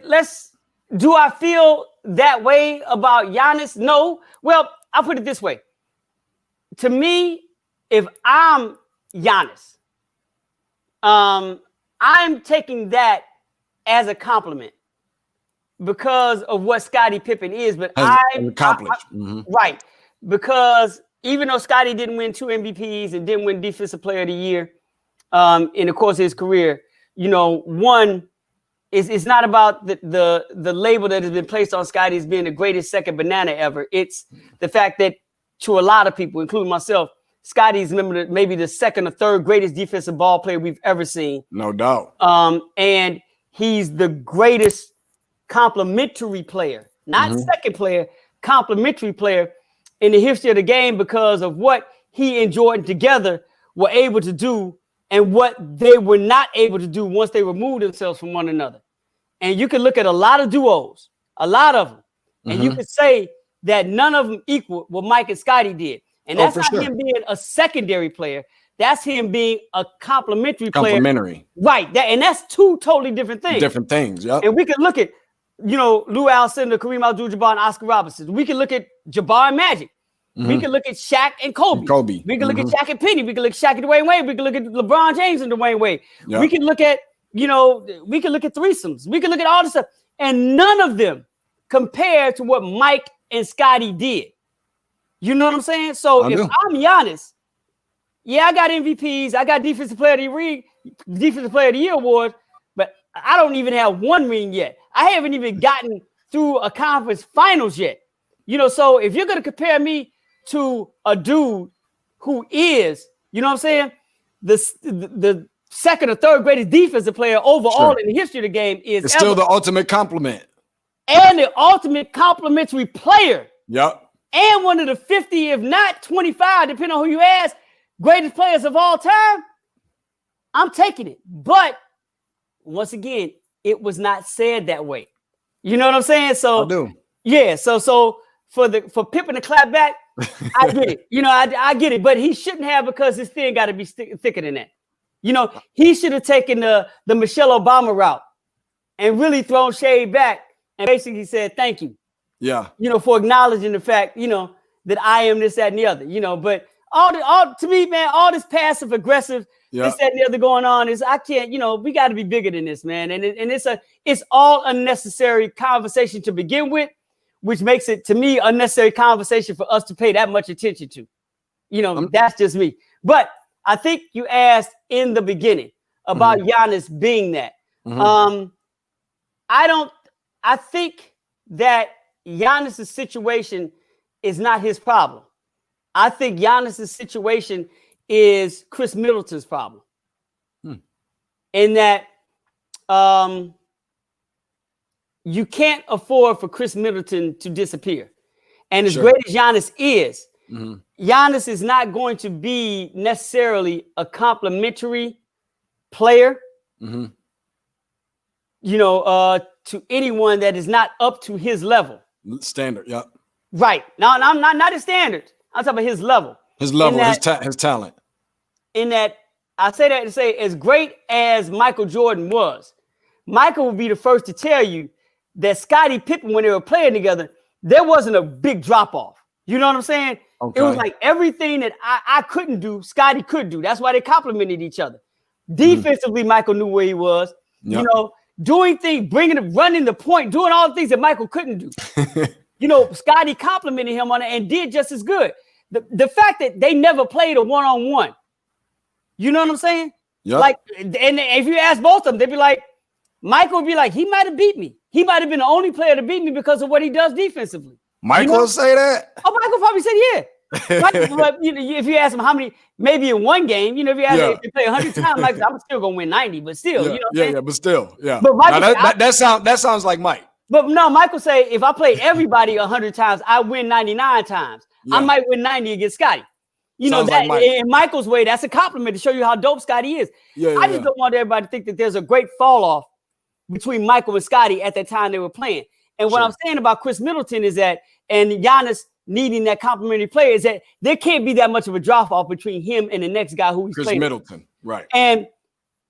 Speaker 2: do I feel that way about Giannis? No. Well, I'll put it this way. To me, if I'm Giannis, I'm taking that as a compliment because of what Scottie Pippen is. But I'm accomplished. Right. Because even though Scottie didn't win 2 MVPs and didn't win Defensive Player of the Year in the course of his career, one, it's not about the label that has been placed on Scottie as being the greatest second banana ever. It's the fact that to a lot of people, including myself, Scottie's maybe the second or third greatest defensive ball player we've ever seen.
Speaker 1: No doubt.
Speaker 2: And he's the greatest complimentary player, not second player, complimentary player in the history of the game because of what he and Jordan together were able to do and what they were not able to do once they removed themselves from one another. And you can look at a lot of duos, a lot of them, and you could say that none of them equal what Mike and Scottie did. And that's not him being a secondary player. That's him being a complimentary player. Right. And that's two totally different things.
Speaker 1: Different things, yeah.
Speaker 2: And we can look at, Lou Alcindor, Kareem Abdul-Jabbar, and Oscar Robertson. We can look at Jabbar and Magic. We can look at Shaq and Kobe. We can look at Shaq and Penny. We can look at Shaq and Dwayne Wade. We can look at LeBron James and Dwayne Wade. Yep. We can look at, we can look at threesomes. We can look at all this stuff. And none of them compare to what Mike and Scottie did. You know what I'm saying? So if I'm Giannis, I got MVPs, I got Defensive Player of the Year award, but I don't even have one ring yet. I haven't even gotten through a conference finals yet. So if you're going to compare me to a dude who is, what I'm saying, the second or third greatest defensive player overall in the history of the game is
Speaker 1: still the ultimate compliment.
Speaker 2: And the ultimate complimentary player.
Speaker 1: Yep.
Speaker 2: And one of the 50, if not 25, depending on who you ask, greatest players of all time, I'm taking it. But once again, it was not said that way. You know what I'm saying? So
Speaker 1: I do.
Speaker 2: Yeah. So for Pippen to clap back, I get it. I get it. But he shouldn't have, because his thing got to be thicker than that. He should have taken the Michelle Obama route and really thrown shade back and basically said, thank you.
Speaker 1: Yeah.
Speaker 2: For acknowledging the fact, that I am this, that, and the other, but to me, man, all this passive aggressive, this, that, and the other going on is, I can't, we got to be bigger than this, man. And it's all unnecessary conversation to begin with, which makes it, to me, unnecessary conversation for us to pay that much attention to. That's just me. But I think you asked in the beginning about Giannis being that. I think that Giannis' situation is not his problem. I think Giannis' situation is Chris Middleton's problem. In that you can't afford for Chris Middleton to disappear. And as great as Giannis is, Giannis is not going to be necessarily a complimentary player, to anyone that is not up to his level.
Speaker 1: Standard, yeah.
Speaker 2: Right. Now, I'm not his standard. I'm talking about his level.
Speaker 1: His level, his talent.
Speaker 2: In that, I say that to say, as great as Michael Jordan was, Michael would be the first to tell you that Scottie Pippen, when they were playing together, there wasn't a big drop-off. You know what I'm saying? Okay. It was like everything that I couldn't do, Scottie could do. That's why they complimented each other. Defensively, Michael knew where he was. Yep. Doing things, running the point, doing all the things that Michael couldn't do. Scottie complimented him on it and did just as good. The fact that they never played a one-on-one, you know what I'm saying? Yep. Like, and if you ask both of them, they'd be like, Michael would be like, he might have beat me. He might have been the only player to beat me because of what he does defensively.
Speaker 1: Michael will say that?
Speaker 2: Oh, Michael probably said, yeah. Michael, if you ask him how many, maybe in one game, if you ask him if you play 100 times, Michael, I'm still going to win 90, but still,
Speaker 1: but still, yeah.
Speaker 2: But Michael,
Speaker 1: that sounds like Mike.
Speaker 2: But no, Michael say, if I play everybody 100 times, I win 99 times. Yeah. I might win 90 against Scottie. That like in Michael's way, that's a compliment to show you how dope Scottie is. I just don't want everybody to think that there's a great fall off between Michael and Scottie at that time they were playing. And what I'm saying about Chris Middleton is that, and Giannis needing that complimentary player, is that there can't be that much of a drop off between him and the next guy who he's playing.
Speaker 1: Chris Middleton, right.
Speaker 2: And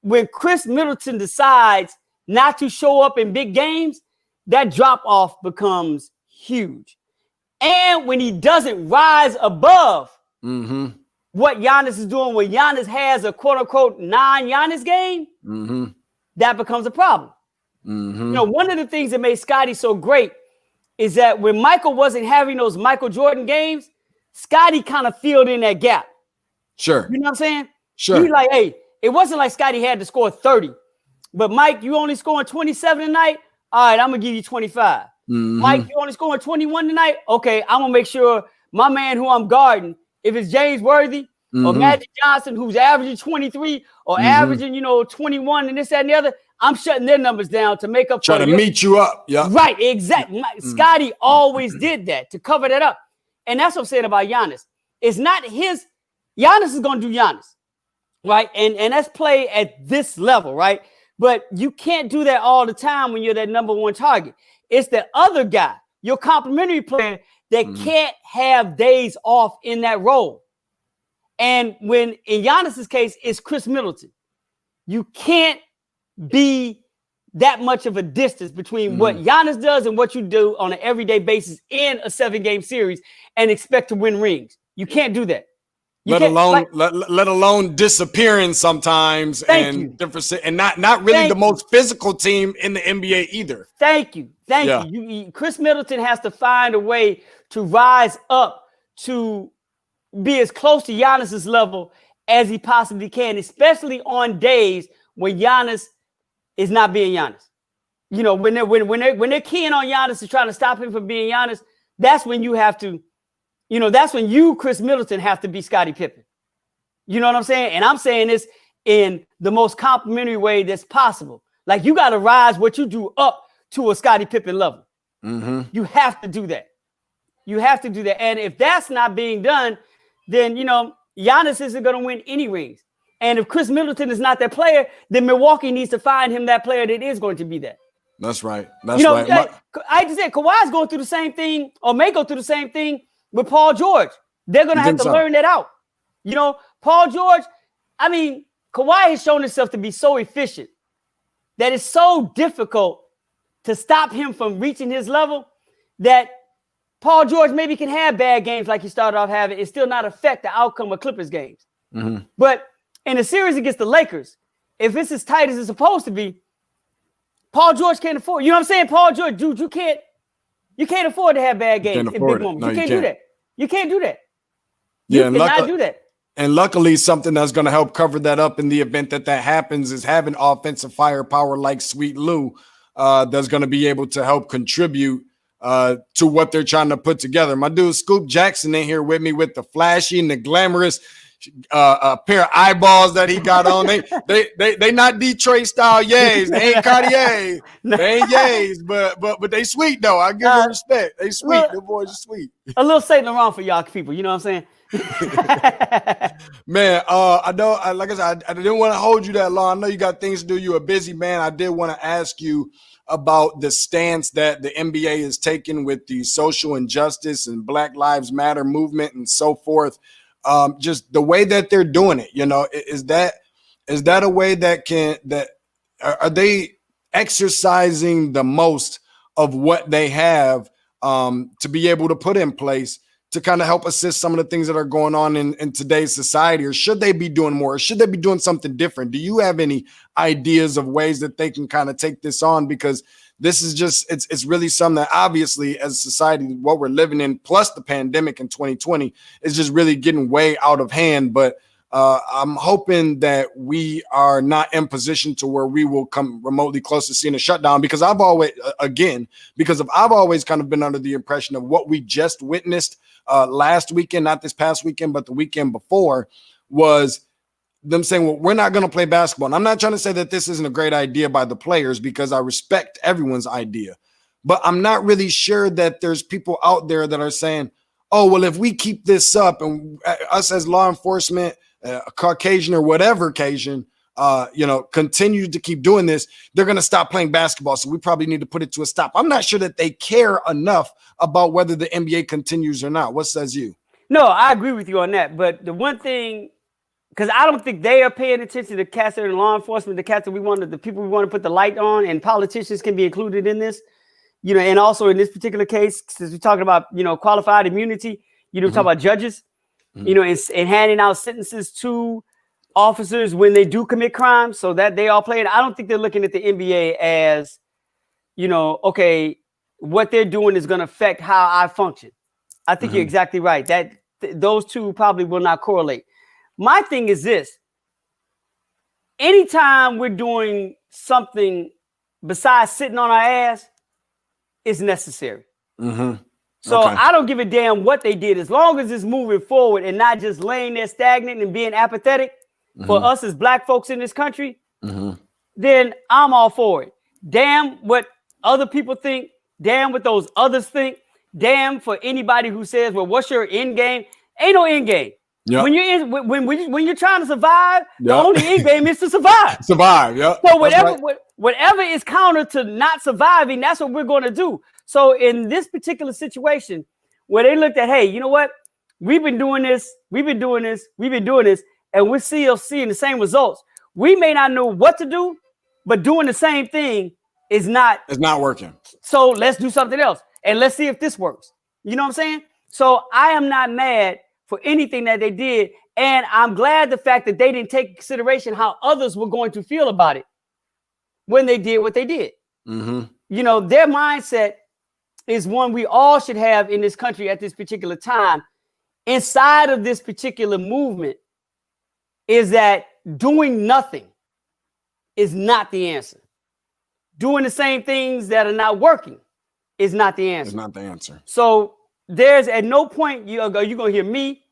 Speaker 2: when Chris Middleton decides not to show up in big games, that drop off becomes huge. And when he doesn't rise above what Giannis is doing, when Giannis has a quote unquote non-Giannis game, that becomes a problem. One of the things that made Scottie so great is that when Michael wasn't having those Michael Jordan games, Scottie kind of filled in that gap.
Speaker 1: Sure.
Speaker 2: You know what I'm saying?
Speaker 1: Sure.
Speaker 2: He's like, hey, it wasn't like Scottie had to score 30, but Mike, you only scoring 27 tonight. All right, I'm going to give you 25. Mike, you only scoring 21 tonight? Okay, I'm going to make sure my man who I'm guarding, if it's James Worthy or Magic Johnson, who's averaging 23 or averaging, 21 and this, that, and the other, I'm shutting their numbers down to make up for
Speaker 1: to meet you up. Yeah.
Speaker 2: Right, exactly. Scottie always did that to cover that up. And that's what I'm saying about Giannis. It's not his. Giannis is going to do Giannis, right? And that's play at this level, right? But you can't do that all the time when you're that number one target. It's the other guy, your complimentary player, that can't have days off in that role. And when in Giannis's case, it's Chris Middleton. You can't be that much of a distance between what Giannis does and what you do on an everyday basis in a 7-game series and expect to win rings. You can't do that. Let
Speaker 1: alone disappearing sometimes and different, and not really the most physical team in the NBA either.
Speaker 2: Thank you. Chris Middleton has to find a way to rise up to be as close to Giannis's level as he possibly can, especially on days when Giannis is not being Giannis. When they're keying on Giannis and trying to stop him from being Giannis, that's when you have to. That's when you, Chris Middleton, have to be Scottie Pippen. You know what I'm saying? And I'm saying this in the most complimentary way that's possible. Like, you got to rise what you do up to a Scottie Pippen level. You have to do that. You have to do that. And if that's not being done, then, Giannis isn't going to win any rings. And if Chris Middleton is not that player, then Milwaukee needs to find him that player that is going to be that.
Speaker 1: That's right. That's right.
Speaker 2: I just said Kawhi's going through the same thing, or may go through the same thing with Paul George. They're going to have to learn that out. You know, Paul George, I mean, Kawhi has shown himself to be so efficient that it's so difficult to stop him from reaching his level that Paul George maybe can have bad games like he started off having and still not affect the outcome of Clippers games. Mm-hmm. But in a series against the Lakers, if it's as tight as it's supposed to be, Paul George can't afford. You know what I'm saying? Paul George, dude, you can't afford to have bad games in big moments. No, you can't do that. You can't do that. You cannot do that.
Speaker 1: And luckily, something that's going to help cover that up in the event that happens is having offensive firepower like Sweet Lou that's going to be able to help contribute to what they're trying to put together. My dude Scoop Jackson in here with me with the flashy and the glamorous pair of eyeballs that he got on. They not Detroit style yays. They ain't Cartier. They ain't yays, but they sweet though. I give them respect. They sweet. The boys are sweet.
Speaker 2: A little Saint Laurent for y'all people. You know what I'm saying?
Speaker 1: Man, I know, like I said, I didn't want to hold you that long. I know you got things to do. You're a busy man. I did want to ask you about the stance that the NBA is taking with the social injustice and Black Lives Matter movement and so forth. Just the way that they're doing it, you know, is that a way that are they exercising the most of what they have to be able to put in place to kind of help assist some of the things that are going on in today's society? Or should they be doing more? Or should they be doing something different? Do you have any ideas of ways that they can kind of take this on? Because this is just, it's really something that obviously as a society, what we're living in, plus the pandemic in 2020 is just really getting way out of hand. But I'm hoping that we are not in position to where we will come remotely close to seeing a shutdown, because I've always kind of been under the impression of what we just witnessed last weekend, not this past weekend, but the weekend before, was them saying, well, we're not going to play basketball. And I'm not trying to say that this isn't a great idea by the players, because I respect everyone's idea, but I'm not really sure that there's people out there that are saying, oh, well, if we keep this up and us as law enforcement, Caucasian or whatever Caucasian, continue to keep doing this, they're going to stop playing basketball. So we probably need to put it to a stop. I'm not sure that they care enough about whether the NBA continues or not. What says you?
Speaker 2: No, I agree with you on that. But the one thing, because I don't think they are paying attention to cats that are in law enforcement, the people we want to put the light on, and politicians can be included in this, and also in this particular case, since we're talking about, qualified immunity, we're talking about judges, and handing out sentences to officers when they do commit crimes, so that they all play it. I don't think they're looking at the NBA as, okay, what they're doing is going to affect how I function. I think you're exactly right. That those two probably will not correlate. My thing is this: anytime we're doing something besides sitting on our ass, it's necessary. So I don't give a damn what they did, as long as it's moving forward and not just laying there stagnant and being apathetic for us as Black folks in this country, then I'm all for it. Damn what other people think. Damn what those others think. Damn for anybody who says, well, what's your end game? Ain't no end game. Yep. When you're trying to survive, the only end game is to survive.
Speaker 1: Yeah.
Speaker 2: So whatever is counter to not surviving, that's what we're going to do. So in this particular situation, where they looked at, hey, you know what? We've been doing this, and we're still seeing the same results. We may not know what to do, but doing the same thing is not
Speaker 1: working.
Speaker 2: So let's do something else, and let's see if this works. You know what I'm saying? So I am not mad for anything that they did, and I'm glad the fact that they didn't take into consideration how others were going to feel about it when they did what they did. Their mindset is one we all should have in this country at this particular time. Inside of this particular movement is that doing nothing is not the answer. Doing the same things that are not working is not the answer.
Speaker 1: It's not the answer.
Speaker 2: So there's at no point you're going to hear me,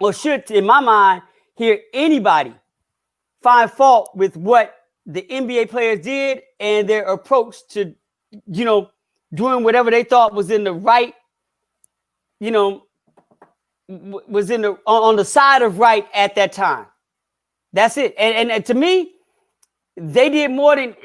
Speaker 2: or should, in my mind, hear anybody find fault with what the NBA players did and their approach to, doing whatever they thought was in the right, was on the side of right at that time. That's it. And to me, they did more than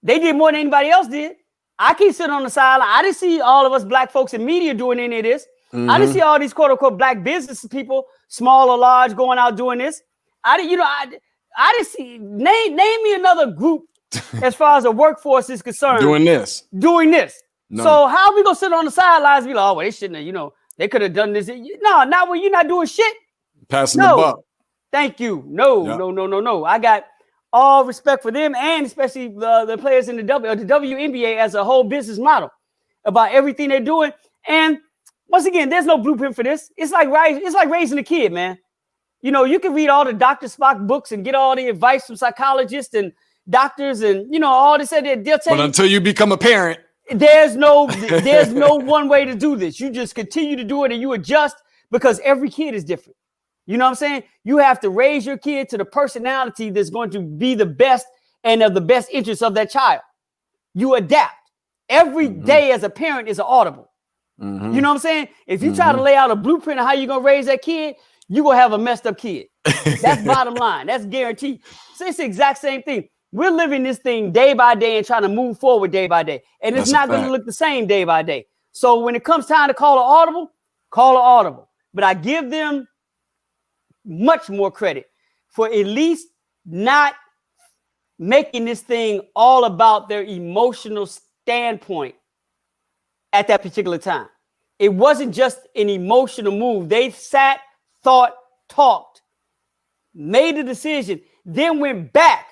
Speaker 2: anybody else did. I keep sitting on the sideline. I didn't see all of us Black folks in media doing any of this. I didn't see all these quote unquote black business people, small or large, going out doing this. I didn't see. Name me another group as far as the workforce is concerned
Speaker 1: doing this.
Speaker 2: No. So how are we gonna sit on the sidelines and be like, oh, well, they shouldn't have, they could have done this. No, not when you're not doing shit.
Speaker 1: Passing the buck.
Speaker 2: Thank you. No. I got all respect for them, and especially the players in the WNBA as a whole business model about everything they're doing. And once again, there's no blueprint for this. It's like raising a kid, man. You can read all the Dr. Spock books and get all the advice from psychologists and doctors and all this. They'll tell
Speaker 1: but until you become a parent,
Speaker 2: there's no one way to do this. You just continue to do it and you adjust because every kid is different. You know what I'm saying? You have to raise your kid to the personality that's going to be the best and of the best interest of that child. You adapt. Every day as a parent is an audible. You know what I'm saying? If you try to lay out a blueprint of how you're going to raise that kid, you're going to have a messed up kid. That's bottom line. That's guaranteed. So it's the exact same thing. We're living this thing day by day and trying to move forward day by day. And it's not going to look the same day by day. So when it comes time to call an audible, call an audible. But I give them much more credit for at least not making this thing all about their emotional standpoint at that particular time. It wasn't just an emotional move. They sat, thought, talked, made a decision, then went back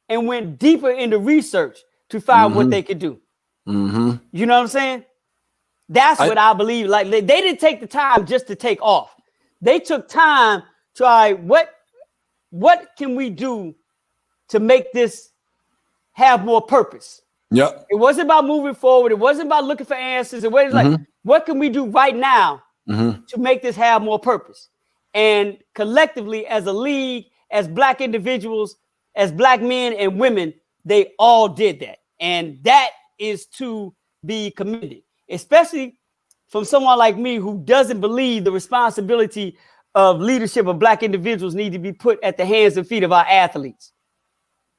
Speaker 2: and went deeper into research to find what they could do. You know what I'm saying? That's what I believe. Like they didn't take the time just to take off. They took time to try what can we do to make this have more purpose?
Speaker 1: Yep.
Speaker 2: It wasn't about moving forward. It wasn't about looking for answers. It was like, what can we do right now to make this have more purpose? And collectively, as a league, as black individuals, as black men and women, they all did that. And that is to be commended, especially from someone like me who doesn't believe the responsibility of leadership of black individuals need to be put at the hands and feet of our athletes.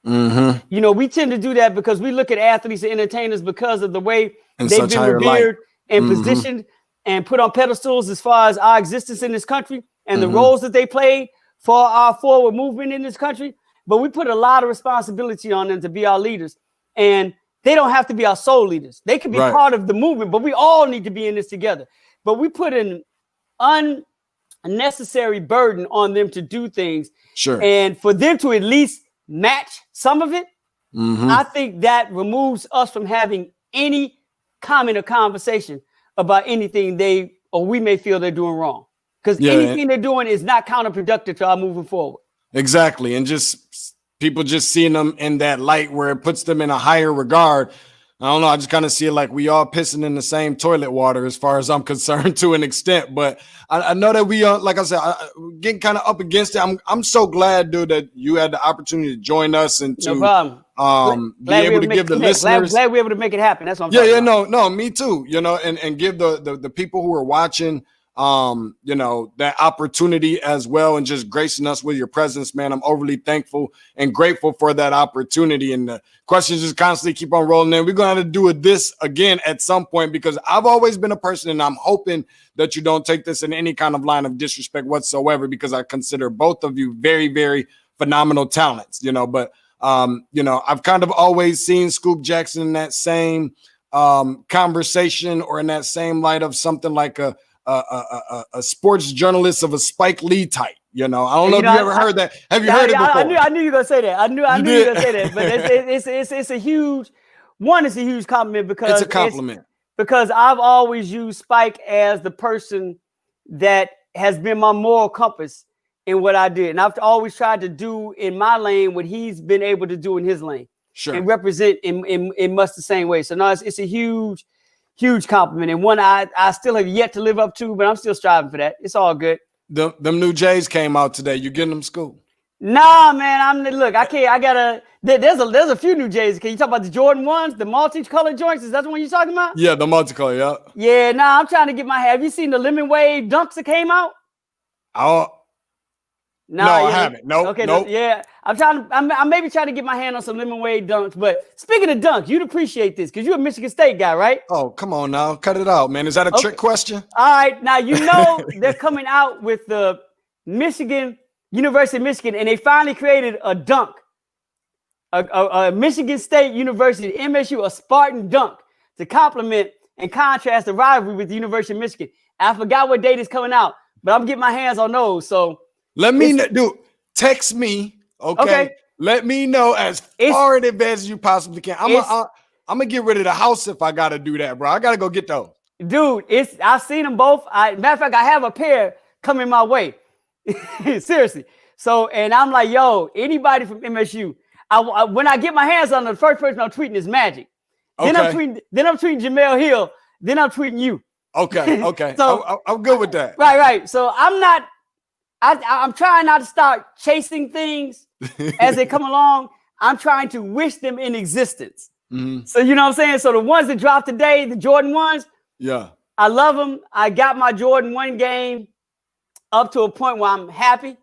Speaker 2: We tend to do that because we look at athletes and entertainers because of the way they've been revered and positioned and put on pedestals as far as our existence in this country and the roles that they played for our forward movement in this country. But we put a lot of responsibility on them to be our leaders. And they don't have to be our sole leaders. They can be part of the movement, but we all need to be in this together. But we put an unnecessary burden on them to do things. Sure. And for them to at least match some of it, I think that removes us from having any comment or conversation about anything we may feel they're doing wrong. Because anything they're doing is not counterproductive to our moving forward.
Speaker 1: Exactly. And just people just seeing them in that light where it puts them in a higher regard. I don't know. I just kind of see it like we all pissing in the same toilet water as far as I'm concerned to an extent. But I know that we are, like I said, getting kind of up against it. I'm so glad, dude, that you had the opportunity to join us and to be able to give the listeners.
Speaker 2: Glad we're able to make it happen. That's what I'm talking about.
Speaker 1: No, me too. And give the people who are watching that opportunity as well, and just gracing us with your presence, man. I'm overly thankful and grateful for that opportunity. And the questions just constantly keep on rolling in. We're going to have to do this again at some point, because I've always been a person, and I'm hoping that you don't take this in any kind of line of disrespect whatsoever, because I consider both of you very, very phenomenal talents, but I've kind of always seen Scoop Jackson in that same conversation, or in that same light of something like a sports journalist of a Spike Lee type. I don't know if you ever heard that. Have you heard it before?
Speaker 2: I knew you were gonna say that. I knew you were gonna say that. But it's a huge one. It's a huge compliment, because
Speaker 1: it's a compliment.
Speaker 2: Because I've always used Spike as the person that has been my moral compass in what I did, and I've always tried to do in my lane what he's been able to do in his lane, and represent in much the same way. So no, it's a huge compliment, and one I still have yet to live up to, but I'm still striving for that. It's all good.
Speaker 1: Them new J's came out today. You getting them, Scoop?
Speaker 2: Nah, man. There's a few new J's. Can you talk about the Jordan ones, the multicolored joints? Is that the one you're talking about?
Speaker 1: Yeah, the multicolor. Yeah.
Speaker 2: Yeah. Nah, I'm trying to get have you seen the lemon wave dunks that came out?
Speaker 1: No, I haven't. Nope.
Speaker 2: Okay.
Speaker 1: Nope.
Speaker 2: Yeah, I'm maybe trying to get my hand on some lemon wave dunks. But speaking of dunks, you'd appreciate this because you're a Michigan State guy, right?
Speaker 1: Oh, come on now. Cut it out, man. Is that a trick question?
Speaker 2: All right. Now, they're coming out with the University of Michigan, and they finally created a dunk. A Michigan State University, MSU, a Spartan dunk to complement and contrast the rivalry with the University of Michigan. I forgot what date is coming out, but I'm getting my hands on those. So
Speaker 1: text me, okay? Let me know as far in advance as you possibly can. I'm gonna get rid of the house if I gotta do that, bro. I gotta go get those.
Speaker 2: Dude, I've seen them both. Matter of fact, I have a pair coming my way. Seriously. So, and I'm like, yo, anybody from MSU. When I get my hands on the first person I'm tweeting is Magic.
Speaker 1: Okay.
Speaker 2: Then I'm tweeting Jamel Hill. Then I'm tweeting you.
Speaker 1: Okay.
Speaker 2: So
Speaker 1: I'm good with that.
Speaker 2: Right. So I'm trying not to start chasing things as they come along. I'm trying to wish them in existence.
Speaker 1: Mm-hmm.
Speaker 2: So you know what I'm saying? So the ones that dropped today, the Jordan ones,
Speaker 1: yeah,
Speaker 2: I love them. I got my Jordan 1 game up to a point where I'm happy.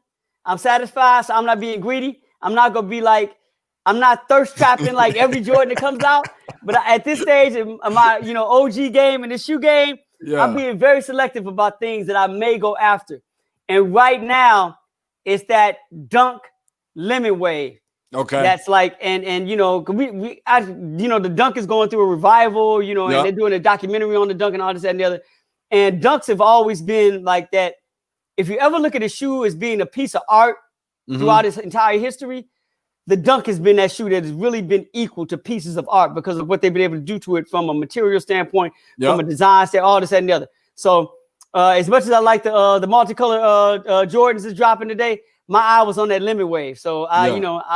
Speaker 2: I'm satisfied. So I'm not being greedy. I'm not going to be like, I'm not thirst trapping like every Jordan that comes out. But at this stage in my, OG game and the shoe game, I'm being very selective about things that I may go after. And right now, it's that dunk lemon wave.
Speaker 1: Okay.
Speaker 2: That's like, and the dunk is going through a revival, and they're doing a documentary on the dunk and all this, that, and the other. And dunks have always been like that. If you ever look at a shoe as being a piece of art throughout its entire history, the dunk has been that shoe that has really been equal to pieces of art because of what they've been able to do to it from a material standpoint, from a design standpoint, all this, that, and the other. So as much as I like the multicolor Jordans that's dropping today, my eye was on that lemon wave. So I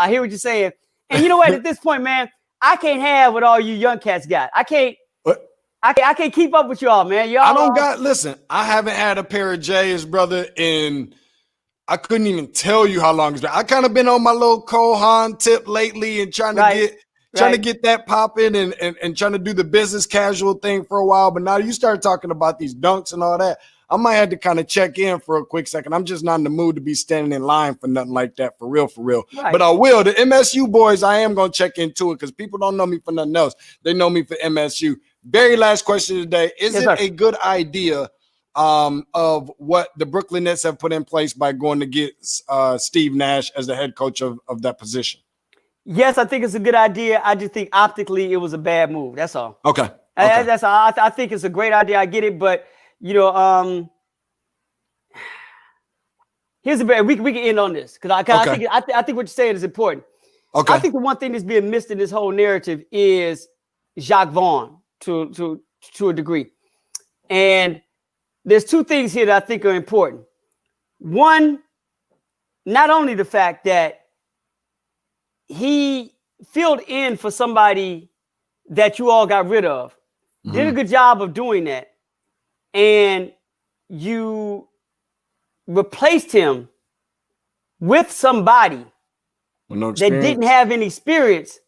Speaker 2: hear what you're saying. And you know what? At this point, man, I can't have what all you young cats got. I can't keep up with y'all, man.
Speaker 1: Listen, I haven't had a pair of J's, brother, I couldn't even tell you how long it's been. I kind of been on my little Cole Haan tip lately and trying to get that popping and trying to do the business casual thing for a while. But now you start talking about these dunks and all that, I might have to kind of check in for a quick second. I'm just not in the mood to be standing in line for nothing like that, for real. Right. But I will. The MSU boys, I am going to check into it because people don't know me for nothing else. They know me for MSU. Very last question today. Is it a good idea of what the Brooklyn Nets have put in place by going to get Steve Nash as the head coach of that position?
Speaker 2: Yes, I think it's a good idea. I just think optically it was a bad move. That's all.
Speaker 1: Okay.
Speaker 2: That's all. I think it's a great idea. I get it, but here's a bad. We can end on this because I think what you're saying is important.
Speaker 1: Okay.
Speaker 2: I think the one thing that's being missed in this whole narrative is Jacques Vaughn to a degree, and there's two things here that I think are important. One, not only the fact that he filled in for somebody that you all got rid of, did a good job of doing that, and you replaced him with somebody that didn't have any experience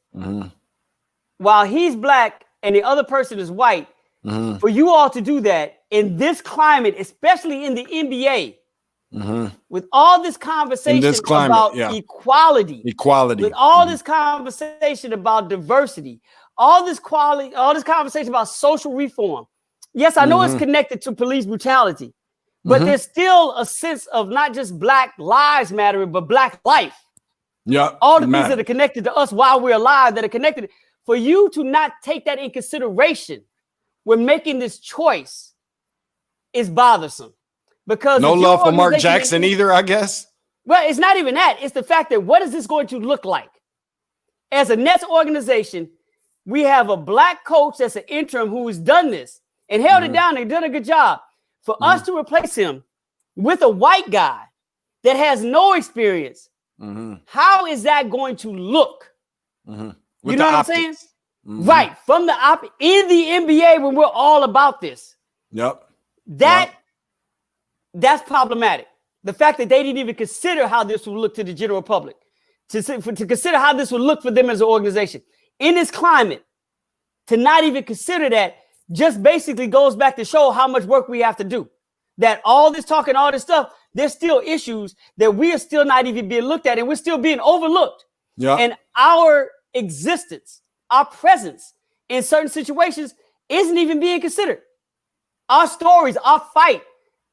Speaker 2: while he's black and the other person is white. For you all to do that in this climate, especially in the NBA, with all this conversation about equality, with all this conversation about diversity, all this conversation about social reform. Yes, I know it's connected to police brutality, but there's still a sense of not just Black lives mattering, but Black life.
Speaker 1: Yeah,
Speaker 2: all the things that are connected to us while we're alive that are connected. For you to not take that in consideration when making this choice is bothersome. Because
Speaker 1: no love for Mark Jackson either, I guess.
Speaker 2: Well, it's not even that. It's the fact that what is this going to look like? As a Nets organization, we have a black coach that's an interim who has done this and held it down and done a good job. For us to replace him with a white guy that has no experience, how is that going to look? You know what I'm saying? Right. From the in the NBA when we're all about this.
Speaker 1: Yep.
Speaker 2: That's problematic. The fact that they didn't even consider how this would look to the general public, to consider how this would look for them as an organization. In this climate, to not even consider that just basically goes back to show how much work we have to do. That all this talk and all this stuff there's still issues that we are still not even being looked at, and we're still being overlooked.
Speaker 1: Yeah.
Speaker 2: And our existence, our presence in certain situations isn't even being considered. Our stories, our fight,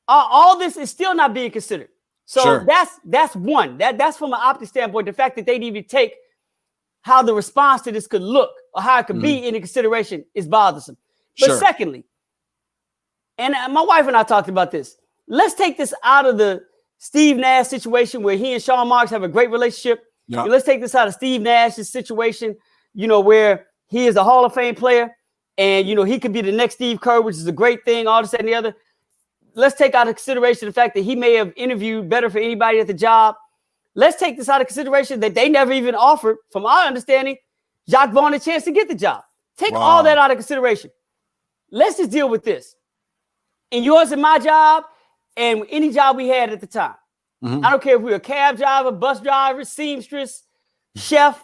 Speaker 2: all this is still not being considered. So that's one. That's from an optic standpoint. The fact that they didn't even take how the response to this could look or how it could be into consideration is bothersome. But secondly, and my wife and I talked about this, let's take this out of the Steve Nash situation where he and Sean Marks have a great relationship.
Speaker 1: Yeah.
Speaker 2: Let's take this out of Steve Nash's situation, where he is a Hall of Fame player and, he could be the next Steve Kerr, which is a great thing, all this and the other. Let's take out of consideration the fact that he may have interviewed better for anybody at the job. Let's take this out of consideration that they never even offered, from our understanding, Jacques Vaughn a chance to get the job. Take all that out of consideration. Let's just deal with this. In yours and my job and any job we had at the time. I don't care if we were a cab driver, bus driver, seamstress, chef,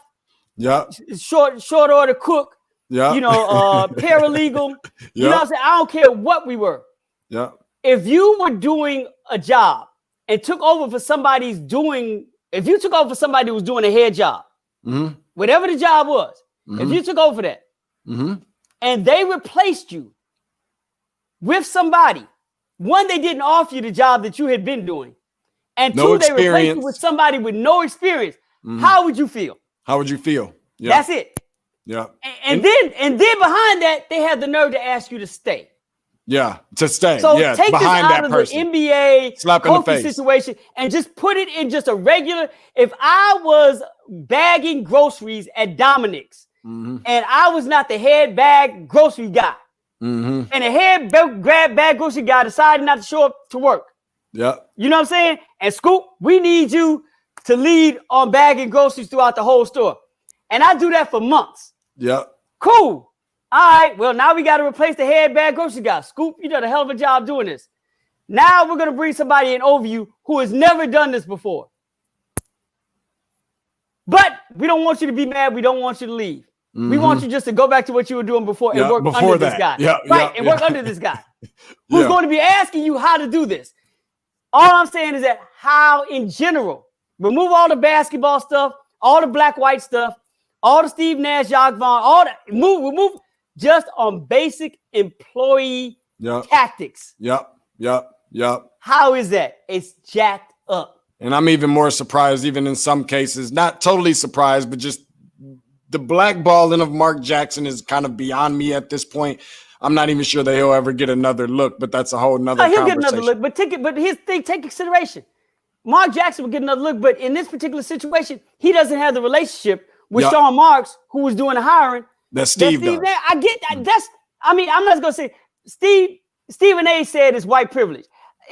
Speaker 2: short order cook, paralegal. You know what I'm saying? I don't care what we were.
Speaker 1: Yeah.
Speaker 2: If you were doing a job and took over for somebody if you took over for somebody who was doing a head job, whatever the job was, if you took over for that and they replaced you with somebody, one, they didn't offer you the job that you had been doing, and two, they replaced you with somebody with no experience, how would you feel?
Speaker 1: How would you feel? Yeah.
Speaker 2: That's it.
Speaker 1: Yeah.
Speaker 2: And then behind that, they had the nerve to ask you to stay.
Speaker 1: Yeah, to stay.
Speaker 2: So
Speaker 1: behind
Speaker 2: take this out
Speaker 1: that
Speaker 2: of
Speaker 1: person.
Speaker 2: the NBA
Speaker 1: Slap in the
Speaker 2: coaching
Speaker 1: face
Speaker 2: situation and just put it in just a regular. If I was bagging groceries at Dominic's and I was not the head bag grocery guy, and the head bag grocery guy decided not to show up to work.
Speaker 1: Yeah.
Speaker 2: You know what I'm saying? And Scoop, we need you to lead on bagging groceries throughout the whole store. And I do that for months.
Speaker 1: Yeah.
Speaker 2: Cool. All right, well, now we got to replace the head bag grocery guy. Scoop, you did a hell of a job doing this. Now we're going to bring somebody in over you who has never done this before. But we don't want you to be mad. We don't want you to leave. We want you just to go back to what you were doing before and work under this guy. And work under this guy who's going to be asking you how to do this. All I'm saying is that how, in general, remove all the basketball stuff, all the black-white stuff, all the Steve Nash, Jacques Vaughn, all that. Remove just on basic employee tactics. How is that? It's jacked up.
Speaker 1: And I'm even more surprised, even in some cases, not totally surprised, but just the blackballing of Mark Jackson is kind of beyond me at this point. I'm not even sure that he'll ever get another look, but that's a whole nother conversation.
Speaker 2: He'll get another look, but his thing, take consideration. Mark Jackson will get another look, but in this particular situation, he doesn't have the relationship with Sean Marks, who was doing the hiring.
Speaker 1: That's Steve does.
Speaker 2: I get that. I'm not going to say Stephen A. said it's white privilege.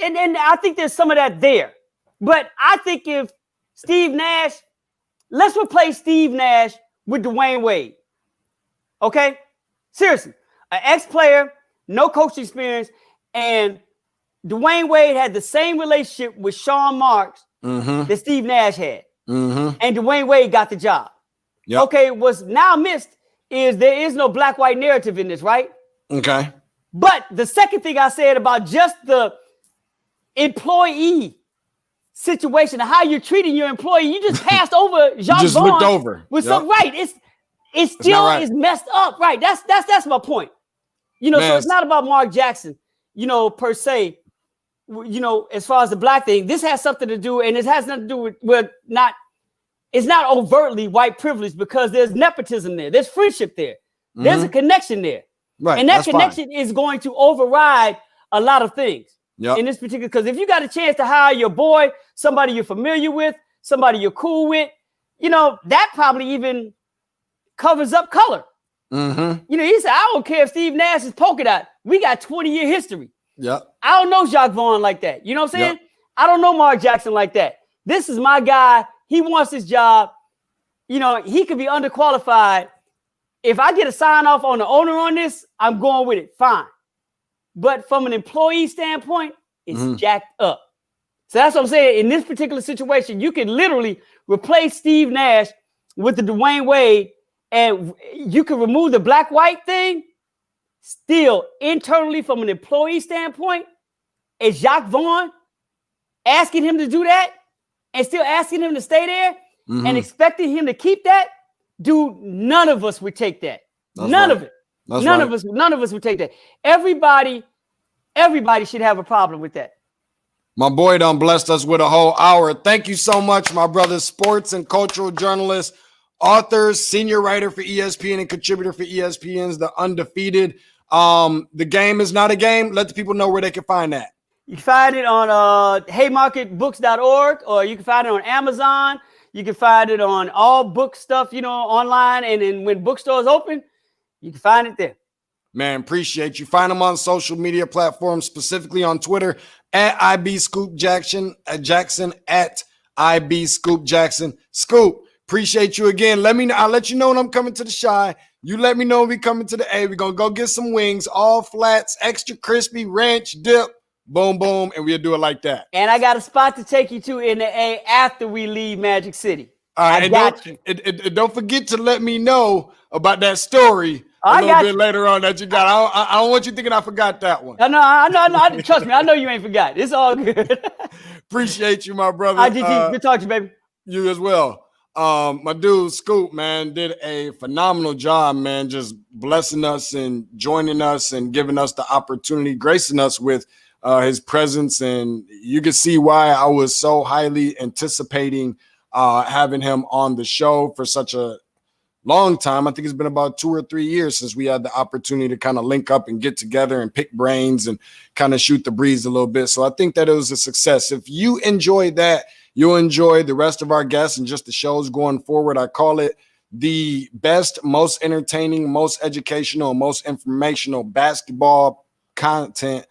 Speaker 2: And I think there's some of that there. But I think if Steve Nash, let's replace Steve Nash with Dwayne Wade. Okay? Seriously. An ex-player, no coaching experience, and Dwayne Wade had the same relationship with Sean Marks that Steve Nash had. And Dwayne Wade got the job. Yep. Okay, what's now missed is there is no black-white narrative in this, right? Okay. But the second thing I said about just the employee situation, how you're treating your employee, you just passed over Jacques
Speaker 1: just
Speaker 2: Vaughn
Speaker 1: looked over.
Speaker 2: With some right. It still is messed up. Right. That's my point. So it's not about Mark Jackson, per se. As far as the black thing, this has something to do, and it has nothing to do with it's not overtly white privilege because there's nepotism there. There's friendship there. There's a connection there. Right. And that connection is going to override a lot of things in this particular, because if you got a chance to hire your boy, somebody you're familiar with, somebody you're cool with, that probably even covers up color. He said, I don't care if Steve Nash is polka dot. We got 20-year history. I don't know Jacques Vaughn like that. You know what I'm saying? I don't know Mark Jackson like that. This is my guy. He wants his job. He could be underqualified. If I get a sign off on the owner on this, I'm going with it. Fine. But from an employee standpoint, it's jacked up. So that's what I'm saying. In this particular situation, you can literally replace Steve Nash with the Dwayne Wade, and you can remove the black-white thing. Still, internally, from an employee standpoint, as Jacques Vaughn, asking him to do that and still asking him to stay there
Speaker 1: Mm-hmm.
Speaker 2: and expecting him to keep that, dude, none of us would take that. None of it. None of us would take that. Everybody should have a problem with that.
Speaker 1: My boy done blessed us with a whole hour. Thank you so much, my brother. Sports and cultural journalist, author, senior writer for ESPN and contributor for ESPN's The Undefeated. The game is not a game. Let the people know where they can find that.
Speaker 2: You can find it on haymarketbooks.org, or you can find it on Amazon. You can find it on all book stuff, online. And then when bookstores open, you can find it there.
Speaker 1: Man, appreciate you. Find them on social media platforms, specifically on Twitter at IBScoopJackson, at IBScoopJackson. Scoop, appreciate you again. I'll let you know when I'm coming to the Chi. You let me know when we coming to the A. We're going to go get some wings, all flats, extra crispy, ranch, dip, boom, boom, and we'll do it like that.
Speaker 2: And I got a spot to take you to in the A after we leave Magic City.
Speaker 1: All right, don't forget to let me know about that story a little bit later on that you got. I don't want you thinking I forgot that one.
Speaker 2: I know. Trust me, I know you ain't forgot. It's all good.
Speaker 1: Appreciate you, my brother.
Speaker 2: Good to talk to you, baby.
Speaker 1: You as well. My dude Scoop, man, did a phenomenal job, man, just blessing us and joining us and giving us the opportunity, gracing us with his presence. And you can see why I was so highly anticipating having him on the show for such a long time. I think it's been about 2 or 3 years since we had the opportunity to kind of link up and get together and pick brains and kind of shoot the breeze a little bit. So I think that it was a success. If you enjoyed that, you'll enjoy the rest of our guests and just the shows going forward. I call it the best, most entertaining, most educational, most informational basketball content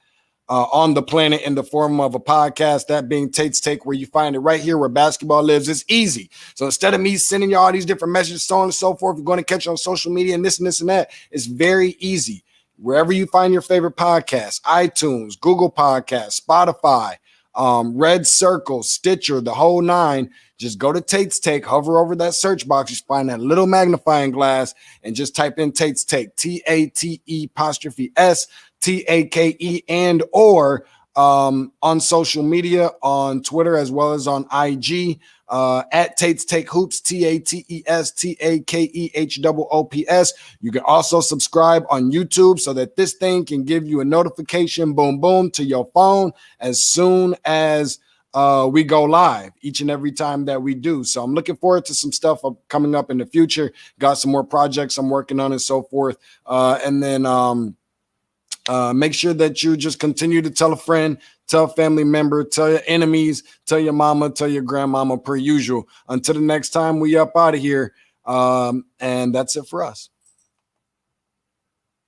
Speaker 1: on the planet in the form of a podcast, that being Tate's Take, where you find it right here where basketball lives. It's easy. So instead of me sending you all these different messages, so on and so forth, you're going to catch you on social media and this and that. It's very easy. Wherever you find your favorite podcasts, iTunes, Google Podcasts, Spotify, Red Circle, Stitcher, the whole 9, just go to Tate's Take, hover over that search box, you find that little magnifying glass, and just type in Tate's Take, TATE''S, TAKE, and or on social media, on Twitter as well as on IG, at Tate's Take Hoops, TATESTAKEHOOPS. You can also subscribe on YouTube so that this thing can give you a notification, boom, boom, to your phone as soon as we go live each and every time that we do. So I'm looking forward to some stuff coming up in the future. Got some more projects I'm working on and so forth. And then make sure that you just continue to tell a friend, tell a family member, tell your enemies, tell your mama, tell your grandmama, per usual. Until the next time, we up out of here. And that's it for us.